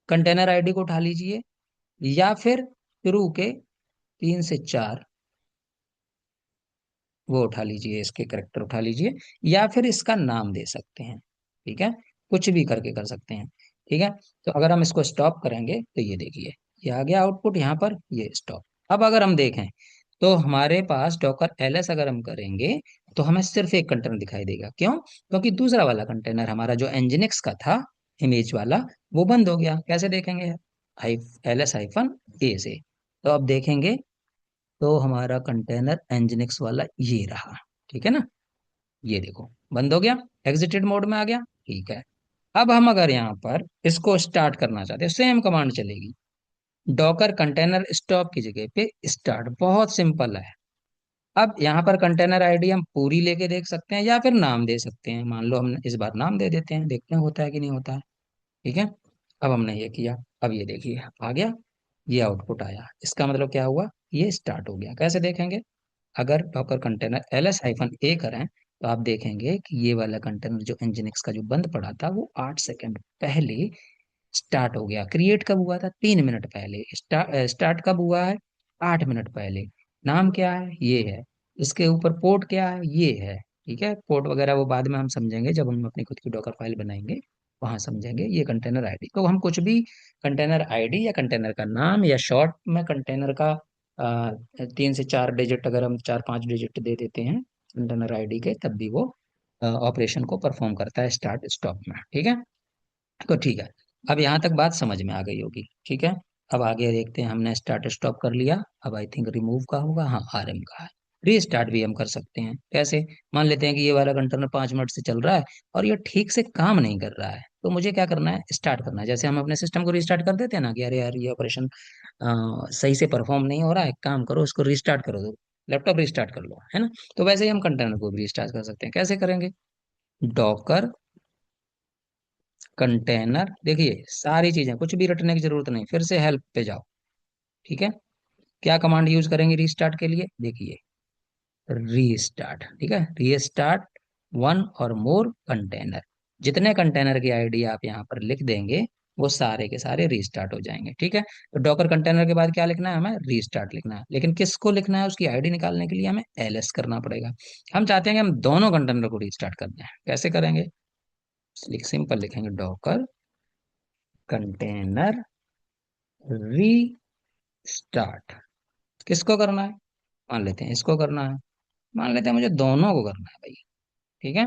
कंटेनर आईडी को उठा लीजिए, या फिर शुरू के 3 से 4 वो उठा लीजिए, इसके करेक्टर उठा लीजिए, या फिर इसका नाम दे सकते हैं, ठीक है, कुछ भी करके कर सकते हैं, ठीक है। तो अगर हम इसको स्टॉप करेंगे तो ये देखिए, ये आ गया आउटपुट यहाँ पर, ये स्टॉप। अब अगर हम देखें तो हमारे पास डॉकर एलएस अगर हम करेंगे तो हमें सिर्फ एक कंटेनर दिखाई देगा, क्यों? क्योंकि दूसरा वाला कंटेनर हमारा जो एनजिनिक्स का था, इमेज वाला, वो बंद हो गया। कैसे देखेंगे? एलएस हाइफन ए से। तो अब देखेंगे तो हमारा कंटेनर एनजिनिक्स वाला ये रहा, ठीक है ना, ये देखो बंद हो गया, एग्जिटेड मोड में आ गया, ठीक है। अब हम अगर यहाँ पर इसको स्टार्ट करना चाहते हैं, सेम कमांड चलेगी, डॉकर कंटेनर स्टॉप की जगह पे स्टार्ट, बहुत सिंपल है। अब यहाँ पर कंटेनर आईडी हम पूरी लेके देख सकते हैं, या फिर नाम दे सकते हैं। मान लो हम इस बार नाम दे देते हैं, देखते हैं होता है कि नहीं होता है, ठीक है। अब हमने ये किया, अब ये देखिए आ गया, ये आउटपुट आया, इसका मतलब क्या हुआ, ये स्टार्ट हो गया। कैसे देखेंगे? अगर डॉकर कंटेनर ls हाइफन ए करें तो आप देखेंगे कि ये वाला कंटेनर जो nginx का जो बंद पड़ा था वो 8 सेकंड पहले स्टार्ट हो गया। क्रिएट कब हुआ था? 3 मिनट पहले। स्टार्ट कब हुआ है? 8 मिनट पहले। नाम क्या है? ये है। इसके ऊपर पोर्ट क्या है? ये है, ठीक है। पोर्ट वगैरह वो बाद में हम समझेंगे, जब हम अपनी खुद की डॉकर फाइल बनाएंगे वहां समझेंगे। ये कंटेनर आईडी, तो हम कुछ भी कंटेनर आईडी या कंटेनर का नाम या शॉर्ट में कंटेनर का 3 से 4 डिजिट, अगर हम 4-5 डिजिट दे देते हैं कंटेनर आईडी के, तब भी वो ऑपरेशन को परफॉर्म करता है स्टार्ट स्टॉप में, ठीक है। तो ठीक है, अब यहाँ तक बात समझ में आ गई होगी, ठीक है। अब आगे देखते हैं, हमने स्टार्ट स्टॉप कर लिया, अब आई थिंक रिमूव का होगा, हाँ आरएम का है। रीस्टार्ट भी हम कर सकते हैं, कैसे? मान लेते हैं कि ये वाला कंटेनर 5 मिनट से चल रहा है और ये ठीक से काम नहीं कर रहा है, तो मुझे क्या करना है? स्टार्ट करना है। जैसे हम अपने सिस्टम को रिस्टार्ट कर देते हैं ना कि अरे यार ये ऑपरेशन सही से परफॉर्म नहीं हो रहा है, काम करो इसको रिस्टार्ट करो दो, लैपटॉप रिस्टार्ट कर लो, है ना। तो वैसे ही हम कंटेनर को भी रिस्टार्ट कर सकते हैं। कैसे करेंगे? डॉकर कंटेनर, देखिए सारी चीजें, कुछ भी रटने की जरूरत नहीं, फिर से हेल्प पे जाओ, ठीक है। क्या कमांड यूज करेंगे रीस्टार्ट के लिए? देखिए, रीस्टार्ट, ठीक है, रीस्टार्ट वन और मोर कंटेनर। जितने कंटेनर की आईडी आप यहाँ पर लिख देंगे वो सारे के सारे रीस्टार्ट हो जाएंगे, ठीक है। तो डॉकर कंटेनर के बाद क्या लिखना है? हमें रीस्टार्ट लिखना है, लेकिन किसको लिखना है? उसकी आईडी निकालने के लिए हमें एलएस करना पड़ेगा। हम चाहते हैं कि हम दोनों कंटेनर को रीस्टार्ट कर दें, कैसे करेंगे? सिंपल लिखेंगे, डॉकर कंटेनर रीस्टार्ट। किसको करना है? मान लेते हैं इसको करना है, मान लेते हैं मुझे दोनों को करना है भाई, ठीक है।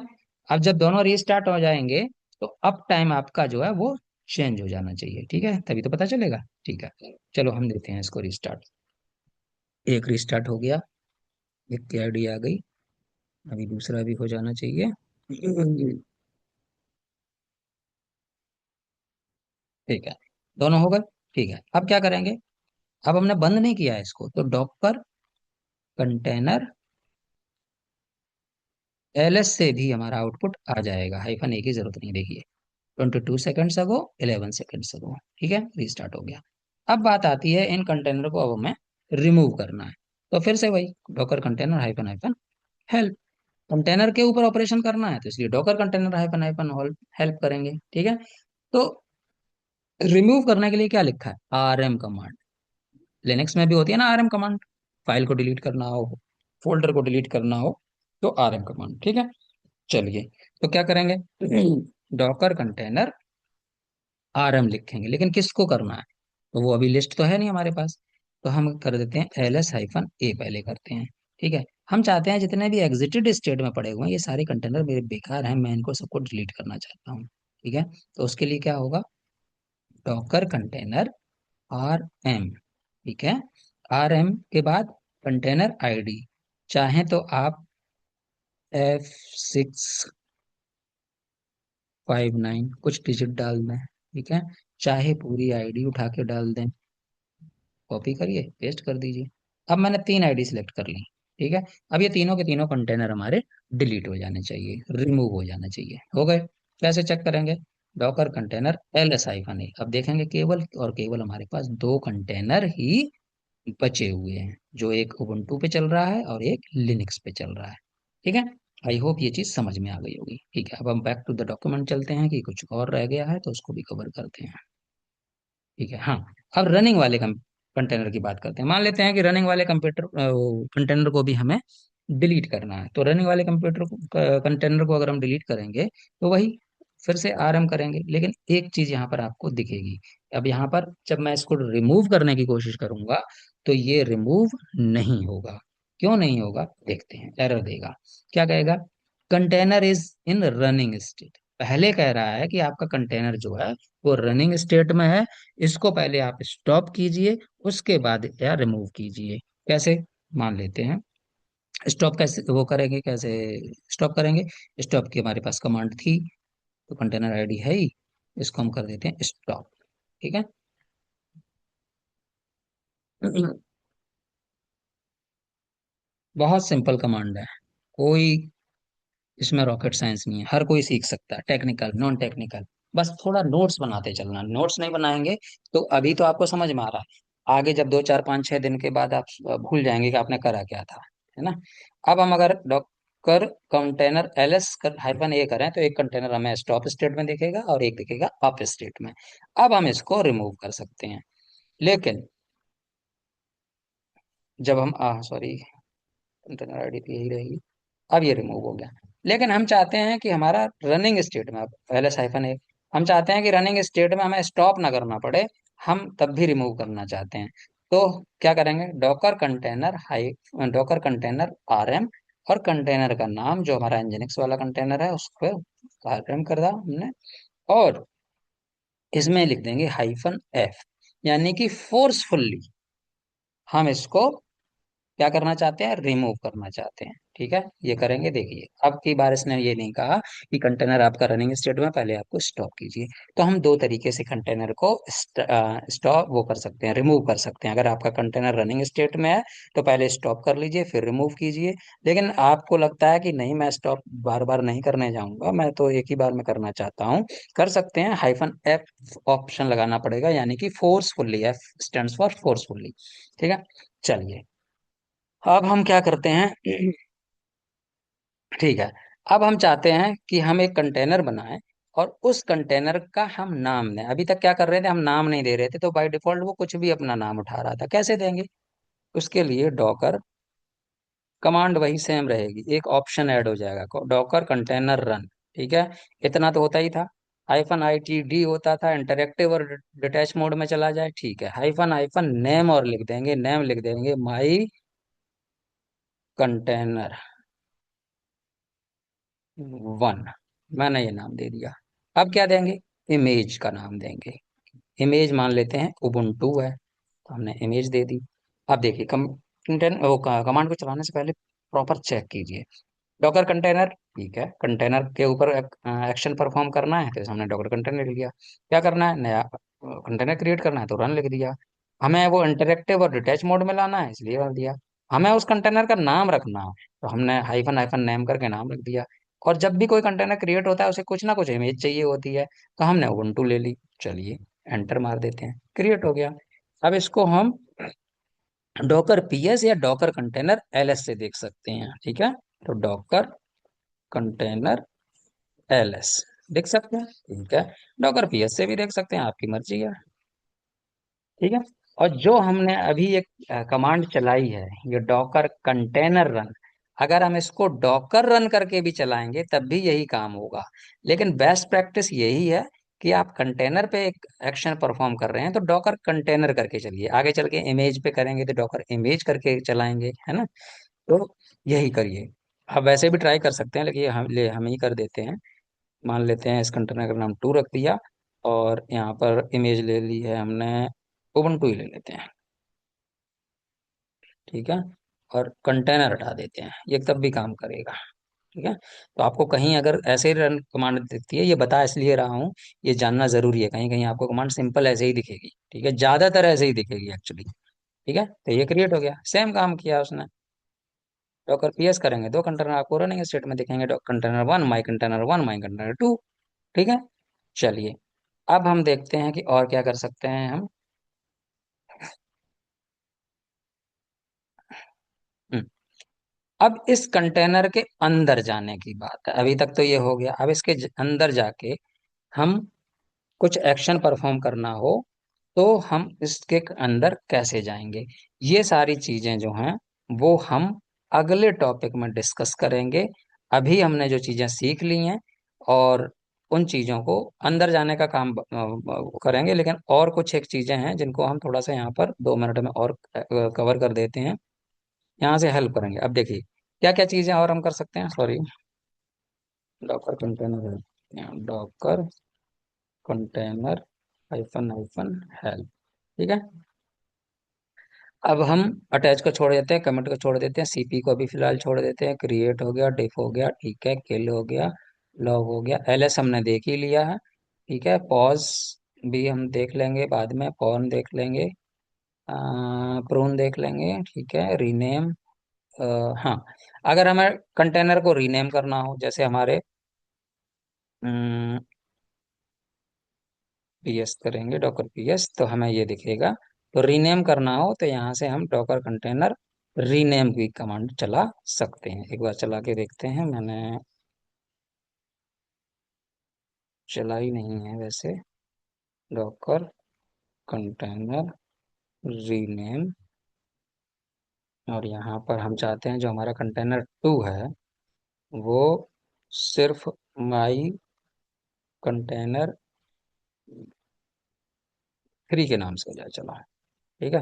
अब जब दोनों रीस्टार्ट हो जाएंगे तो अब टाइम आपका जो है वो चेंज हो जाना चाहिए, ठीक है, तभी तो पता चलेगा, ठीक है। चलो हम देते हैं इसको रिस्टार्ट। एक रिस्टार्ट हो गया, एक की आईडी आ गई, अभी दूसरा भी हो जाना चाहिए। ठीक है, दोनों हो गए, ठीक है। अब क्या करेंगे? अब हमने बंद नहीं किया है इसको, तो डॉकर कंटेनर एलएस से भी हमारा आउटपुट आ जाएगा, हाइफन ए की जरूरत नहीं। देखिए 22 सेकेंड्स अगो, 11 सेकेंड्स अगो, ठीक है, रिस्टार्ट हो गया। अब बात आती है इन कंटेनर को अब हमें रिमूव करना है, तो फिर से वही Docker container hyphen hyphen help. Container के ऊपर ऑपरेशन करना है तो इसलिए Docker container hyphen hyphen help करेंगे, ठीक है। तो रिमूव करने के लिए क्या लिखा है? RM command. लिनक्स में भी होती है ना आरएम कमांड, फाइल को डिलीट करना हो, फोल्डर को डिलीट करना हो, तो आरएम कमांड, ठीक है। चलिए, तो क्या करेंगे? डॉकर कंटेनर आरएम लिखेंगे, लेकिन किसको करना है? तो वो अभी लिस्ट तो है नहीं हमारे पास, तो हम कर देते हैं एलएस हाइफन ए पहले करते हैं, ठीक है। हम चाहते हैं जितने भी एग्जिटेड स्टेट में पड़े हुए हैं ये सारे कंटेनर मेरे बेकार हैं, मैं इनको सबको डिलीट करना चाहता हूँ, ठीक है। तो उसके लिए क्या होगा? डॉकर कंटेनर आर एम, ठीक है। आर एम के बाद कंटेनर आईडी, चाहे तो आप F659 कुछ डिजिट डाल दें, ठीक है, चाहे पूरी आईडी उठा के डाल दें, कॉपी करिए पेस्ट कर दीजिए। अब मैंने 3 आईडी सिलेक्ट कर ली, ठीक है। अब ये तीनों के तीनों कंटेनर हमारे डिलीट हो जाने चाहिए, रिमूव हो जाना चाहिए, हो गए। कैसे चेक करेंगे? Docker container LS-A। अब देखेंगे केवल और केवल हमारे पास दो कंटेनर ही बचे हुए हैं, जो एक उबुंटू पे चल रहा है और एक लिनक्स पे चल रहा है। ठीक है। आई होप ये चीज समझ में आ गई होगी। ठीक है, अब हम बैक टू द डॉक्यूमेंट चलते हैं कि कुछ और रह गया है तो उसको भी कवर करते हैं। ठीक है, हाँ। अब रनिंग वाले कंटेनर की बात करते हैं। मान लेते हैं कि रनिंग वाले कंप्यूटर कंटेनर को भी हमें डिलीट करना है। तो रनिंग वाले कंप्यूटर कंटेनर को अगर हम डिलीट करेंगे तो वही फिर से आरएम करेंगे, लेकिन एक चीज यहाँ पर आपको दिखेगी। अब यहाँ पर जब मैं इसको रिमूव करने की कोशिश करूंगा तो ये रिमूव नहीं होगा। क्यों नहीं होगा, देखते हैं। एरर देगा, क्या कहेगा? Container is in running state. पहले कह रहा है कि आपका कंटेनर जो है वो रनिंग स्टेट में है, इसको पहले आप स्टॉप कीजिए, उसके बाद या रिमूव कीजिए। कैसे? मान लेते हैं स्टॉप कैसे वो करेंगे, कैसे स्टॉप करेंगे? स्टॉप की हमारे पास कमांड थी, तो कंटेनर आईडी है ही, इसको हम कर देते हैं स्टॉप। ठीक है। बहुत सिंपल कमांड है, कोई इसमें रॉकेट साइंस नहीं है, हर कोई सीख सकता है, टेक्निकल नॉन टेक्निकल। बस थोड़ा नोट्स बनाते चलना। नोट्स नहीं बनाएंगे तो अभी तो आपको समझ में आ रहा है, आगे जब 2 4 5 6 दिन के बाद आप भूल जाएंगे कि आपने करा क्या था, है ना। अब हम अगर डॉकर कंटेनर LS कर -A करें तो एक कंटेनर हमें स्टॉप स्टेट में दिखेगा और एक दिखेगा अप स्टेट में। अब हम इसको रिमूव कर सकते हैं, लेकिन जब हम सॉरी, कंटेनर आईडी तो यही रहेगी। अब ये रिमूव हो गया, लेकिन हम चाहते हैं कि हमारा रनिंग स्टेट में, अब पहले -A, हम चाहते हैं कि रनिंग स्टेट में हमें स्टॉप ना करना पड़े, हम तब भी रिमूव करना चाहते हैं। तो क्या करेंगे? डॉकर कंटेनर RM, और कंटेनर का नाम जो हमारा nginx वाला कंटेनर है उसको RM कर दिया हमने, और इसमें लिख देंगे -F, यानी कि फोर्सफुल्ली हम इसको क्या करना चाहते हैं? रिमूव करना चाहते हैं। ठीक है, ये करेंगे। देखिए अब की बार इसने ये नहीं कहा कि कंटेनर आपका रनिंग स्टेट में, पहले आपको स्टॉप कीजिए। तो हम दो तरीके से कंटेनर को स्टॉप वो कर सकते हैं, रिमूव कर सकते हैं। अगर आपका कंटेनर रनिंग स्टेट में है तो पहले स्टॉप कर लीजिए फिर रिमूव कीजिए। लेकिन आपको लगता है कि नहीं, मैं स्टॉप बार बार नहीं करने जाऊंगा, मैं तो एक ही बार में करना चाहता हूँ, कर सकते हैं। -F ऑप्शन लगाना पड़ेगा, यानी कि forcefully, F stands for forcefully. ठीक है, चलिए अब हम क्या करते हैं? ठीक है, अब हम चाहते हैं कि हम एक कंटेनर बनाएं और उस कंटेनर का हम नाम दें। अभी तक क्या कर रहे थे, हम नाम नहीं दे रहे थे, तो बाय डिफॉल्ट वो कुछ भी अपना नाम उठा रहा था। कैसे देंगे? उसके लिए डॉकर कमांड वही सेम रहेगी, एक ऑप्शन ऐड हो जाएगा, डॉकर कंटेनर रन। ठीक है, इतना तो होता ही था। -ITD होता था, इंटरेक्टिव और डिटैच मोड में चला जाए। ठीक है, हाइफन नेम और लिख देंगे, नेम लिख देंगे माई कंटेनर 1। मैंने ये नाम दे दिया। अब क्या देंगे? इमेज का नाम देंगे। इमेज मान लेते हैं उबुंटू है, तो हमने इमेज दे दी। अब देखिए कमांड को चलाने से पहले प्रॉपर चेक कीजिए। डॉकर कंटेनर, ठीक है, कंटेनर के ऊपर एक्शन परफॉर्म करना है तो हमने डॉकर कंटेनर लिख दिया। क्या करना है? नया कंटेनर क्रिएट करना है तो रन लिख दिया। हमें वो इंटरेक्टिव और डिटैच मोड में लाना है इसलिए रन दिया। हमें उस कंटेनर का नाम रखना है तो हमने हाइफन नेम करके नाम रख दिया। और जब भी कोई कंटेनर क्रिएट होता है उसे कुछ ना कुछ इमेज चाहिए होती है, तो हमने उबुंटू ले ली। चलिए एंटर मार देते हैं, क्रिएट हो गया। अब इसको हम डॉकर PS या डॉकर कंटेनर LS से देख सकते हैं। ठीक है, तो डॉकर कंटेनर LS देख सकते हैं। ठीक है, डॉकर PS से भी देख सकते हैं, आपकी मर्जी है। ठीक है, और जो हमने अभी एक कमांड चलाई है, ये डॉकर कंटेनर रन, अगर हम इसको डॉकर रन करके भी चलाएंगे तब भी यही काम होगा। लेकिन बेस्ट प्रैक्टिस यही है कि आप कंटेनर पे एक एक्शन परफॉर्म कर रहे हैं तो डॉकर कंटेनर करके चलिए, आगे चल के इमेज पे करेंगे तो डॉकर इमेज करके चलाएंगे, है ना। तो यही करिए। आप वैसे भी ट्राई कर सकते हैं, लेकिन हम ही कर देते हैं। मान लेते हैं इस कंटेनर का नाम 2 रख दिया, और यहाँ पर इमेज ले ली है हमने, उबंटू ही ले लेते हैं। ठीक है, और कंटेनर हटा देते हैं, ये तब भी काम करेगा। ठीक है, तो आपको कहीं अगर ऐसे ही रन कमांड दिखती है, ये बता इसलिए रहा हूँ, ये जानना जरूरी है, कहीं कहीं आपको कमांड सिंपल ऐसे ही दिखेगी। ठीक है, ज्यादातर ऐसे ही दिखेगी एक्चुअली। ठीक है, तो ये क्रिएट हो गया, सेम काम किया उसने। डॉकर PS करेंगे, दो कंटेनर आपको रनिंग स्टेट में दिखेंगे, कंटेनर 1 माई कंटेनर 1 माई कंटेनर 2। ठीक है, चलिए, अब हम देखते हैं कि और क्या कर सकते हैं हम। हम्म, अब इस कंटेनर के अंदर जाने की बात है। अभी तक तो ये हो गया, अब इसके अंदर जाके हम कुछ एक्शन परफॉर्म करना हो तो हम इसके अंदर कैसे जाएंगे, ये सारी चीजें जो हैं वो हम अगले टॉपिक में डिस्कस करेंगे। अभी हमने जो चीजें सीख ली हैं और उन चीजों को अंदर जाने का काम करेंगे, लेकिन और कुछ एक चीजें हैं जिनको हम थोड़ा सा यहाँ पर 2 मिनट में और कवर कर देते हैं, यहाँ से हेल्प करेंगे। अब देखिए क्या क्या चीजें और हम कर सकते हैं। Sorry, docker container help, Docker container hyphen hyphen help. ठीक है, अब हम अटैच को छोड़ देते हैं, कमेंट को छोड़ देते हैं, सीपी को भी फिलहाल छोड़ देते हैं, क्रिएट हो गया, डिफ हो गया, ठीक है, किल हो गया, लॉग हो गया, एलएस हमने देख ही लिया है। ठीक है, पॉज भी हम देख लेंगे बाद में, पॉन देख लेंगे, प्रून देख लेंगे। ठीक है, रीनेम, हाँ, अगर हमें कंटेनर को रीनेम करना हो, जैसे हमारे पीएस करेंगे डॉकर पीएस तो हमें ये दिखेगा। तो रीनेम करना हो तो यहाँ से हम डॉकर कंटेनर रीनेम की कमांड चला सकते हैं। एक बार चला के देखते हैं, मैंने चलाई नहीं है वैसे। डॉकर कंटेनर रीनेम, और यहाँ पर हम चाहते हैं जो हमारा कंटेनर 2 है वो सिर्फ माई कंटेनर 3 के नाम से हो जाए। चलो, ठीक है,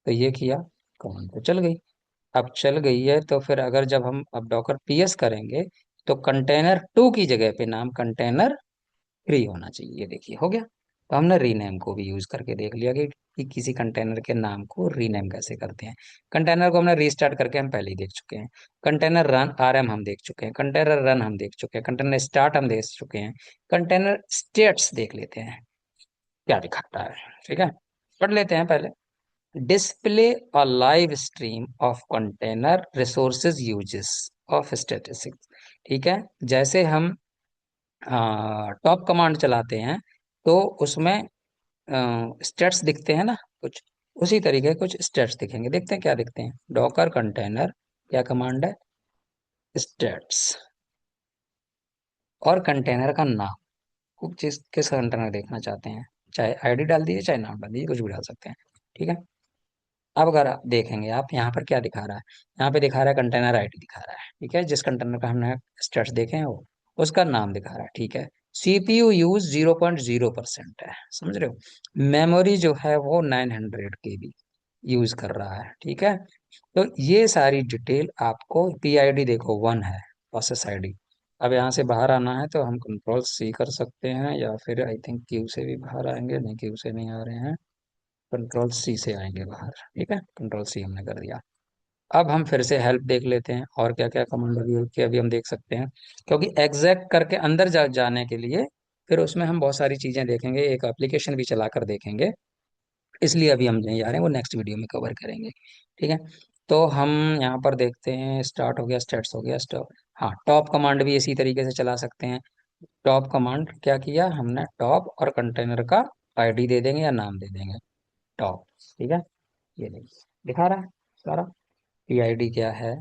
तो ये किया, कमांड तो चल गई। अब चल गई है तो फिर अगर जब हम अब डॉकर पीएस करेंगे तो कंटेनर 2 की जगह पे नाम कंटेनर 3 होना चाहिए। ये देखिए हो गया। तो हमने रीनेम को भी यूज करके देख लिया कि किसी कंटेनर के नाम को रीनेम कैसे करते हैं। कंटेनर को हमने रीस्टार्ट करके हम पहले ही देख चुके हैं। कंटेनर रन आरएम हम देख चुके हैं, कंटेनर रन हम देख चुके हैं, कंटेनर स्टार्ट हम देख चुके हैं। कंटेनर स्टेट्स देख लेते हैं क्या दिखाता है। ठीक है, पढ़ लेते हैं पहले। Display a live stream of container resources uses of statistics. ठीक है, जैसे हम टॉप कमांड चलाते हैं तो उसमें स्टेट्स दिखते हैं ना कुछ, उसी तरीके कुछ स्टेट्स दिखेंगे। देखते हैं क्या दिखते हैं। डॉकर कंटेनर क्या कमांड है, स्टेट्स, और कंटेनर का नाम, कुछ चीज किस कंटेनर देखना चाहते हैं, चाहे आईडी डाल दीजिए चाहे नाम डाल दीजिए, कुछ भी डाल सकते हैं। ठीक है, अब अगर आप देखेंगे आप यहाँ पर क्या दिखा रहा है, यहाँ पे दिखा रहा है कंटेनर आईडी दिखा रहा है। ठीक है, जिस कंटेनर का हमने स्टेट्स देखे हैं वो उसका नाम दिखा रहा है। ठीक है, सीपीयू यूज 0.0% है, समझ रहे हो। मेमोरी जो है वो 900 KB यूज कर रहा है। ठीक है, तो ये सारी डिटेल आपको, पीआईडी देखो 1 है, प्रोसेस आईडी। अब यहाँ से बाहर आना है तो हम कंट्रोल C कर सकते हैं, या फिर आई थिंक क्यू से भी बाहर आएंगे, नहीं क्यू से नहीं आ रहे हैं, कंट्रोल C से आएंगे बाहर। ठीक है, कंट्रोल C हमने कर दिया। अब हम फिर से हेल्प देख लेते हैं और क्या क्या कमांड अभी की अभी हम देख सकते हैं, क्योंकि एग्जैक्ट करके अंदर जाने के लिए फिर उसमें हम बहुत सारी चीजें देखेंगे, एक एप्लीकेशन भी चलाकर देखेंगे, इसलिए अभी हम नहीं जा रहे हैं, वो नेक्स्ट वीडियो में कवर करेंगे। ठीक है, तो हम यहाँ पर देखते हैं, स्टार्ट हो गया, स्टेट्स हो गया, स्टॉप। हाँ, टॉप कमांड भी इसी तरीके से चला सकते हैं। टॉप कमांड क्या किया हमने, टॉप और कंटेनर का आईडी दे देंगे या नाम दे देंगे, टॉप। ठीक है, ये देखिए दिखा रहा है सारा, पीआईडी क्या है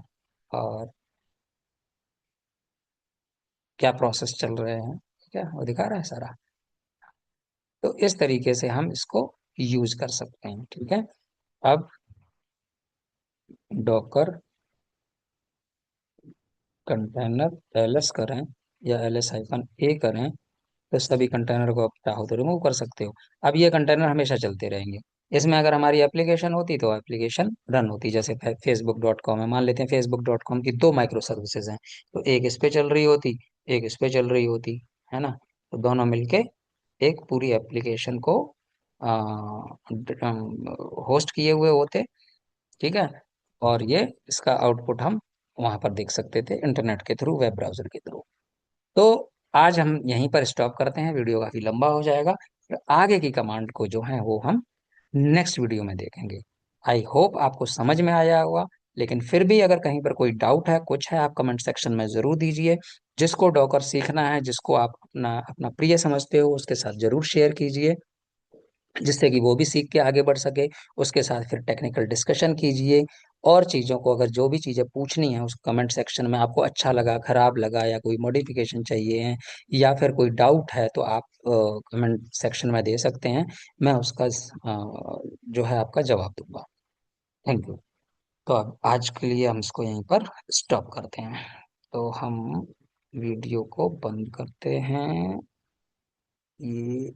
और क्या प्रोसेस चल रहे हैं, ठीक है, वो दिखा रहा है सारा। तो इस तरीके से हम इसको यूज कर सकते हैं। ठीक है, अब डॉकर कंटेनर एलएस करें या LS-A करें तो सभी कंटेनर को आप चाहो तो रिमूव कर सकते हो। अब ये कंटेनर हमेशा चलते रहेंगे। इसमें अगर हमारी एप्लीकेशन होती तो एप्लीकेशन रन होती, जैसे facebook.com है, मान लेते हैं facebook.com की 2 माइक्रो सर्विसेज हैं, तो एक इस पे चल रही होती, एक इस पे चल रही होती, है ना। तो दोनों मिलके एक पूरी एप्लीकेशन को होस्ट किए हुए होते। ठीक है, और ये इसका आउटपुट हम वहां पर देख सकते थे इंटरनेट के थ्रू, वेब ब्राउजर के थ्रू। तो आज हम यहीं पर स्टॉप करते हैं, वीडियो काफी लंबा हो जाएगा। फिर आगे की कमांड को जो है वो हम नेक्स्ट वीडियो में देखेंगे। आई होप आपको समझ में आया होगा। लेकिन फिर भी अगर कहीं पर कोई डाउट है, कुछ है, आप कमेंट सेक्शन में जरूर दीजिए। जिसको डॉकर सीखना है, जिसको आप अपना अपना प्रिय समझते हो, उसके साथ जरूर शेयर कीजिए, जिससे कि वो भी सीख के आगे बढ़ सके। उसके साथ फिर टेक्निकल डिस्कशन कीजिए। और चीज़ों को, अगर जो भी चीज़ें पूछनी है उस कमेंट सेक्शन में, आपको अच्छा लगा, खराब लगा, या कोई मॉडिफिकेशन चाहिए है, या फिर कोई डाउट है, तो आप कमेंट सेक्शन में दे सकते हैं। मैं उसका जो है आपका जवाब दूंगा। Thank you. तो अब आज के लिए हम इसको यहीं पर स्टॉप करते हैं। तो हम वीडियो को बंद करते हैं। ये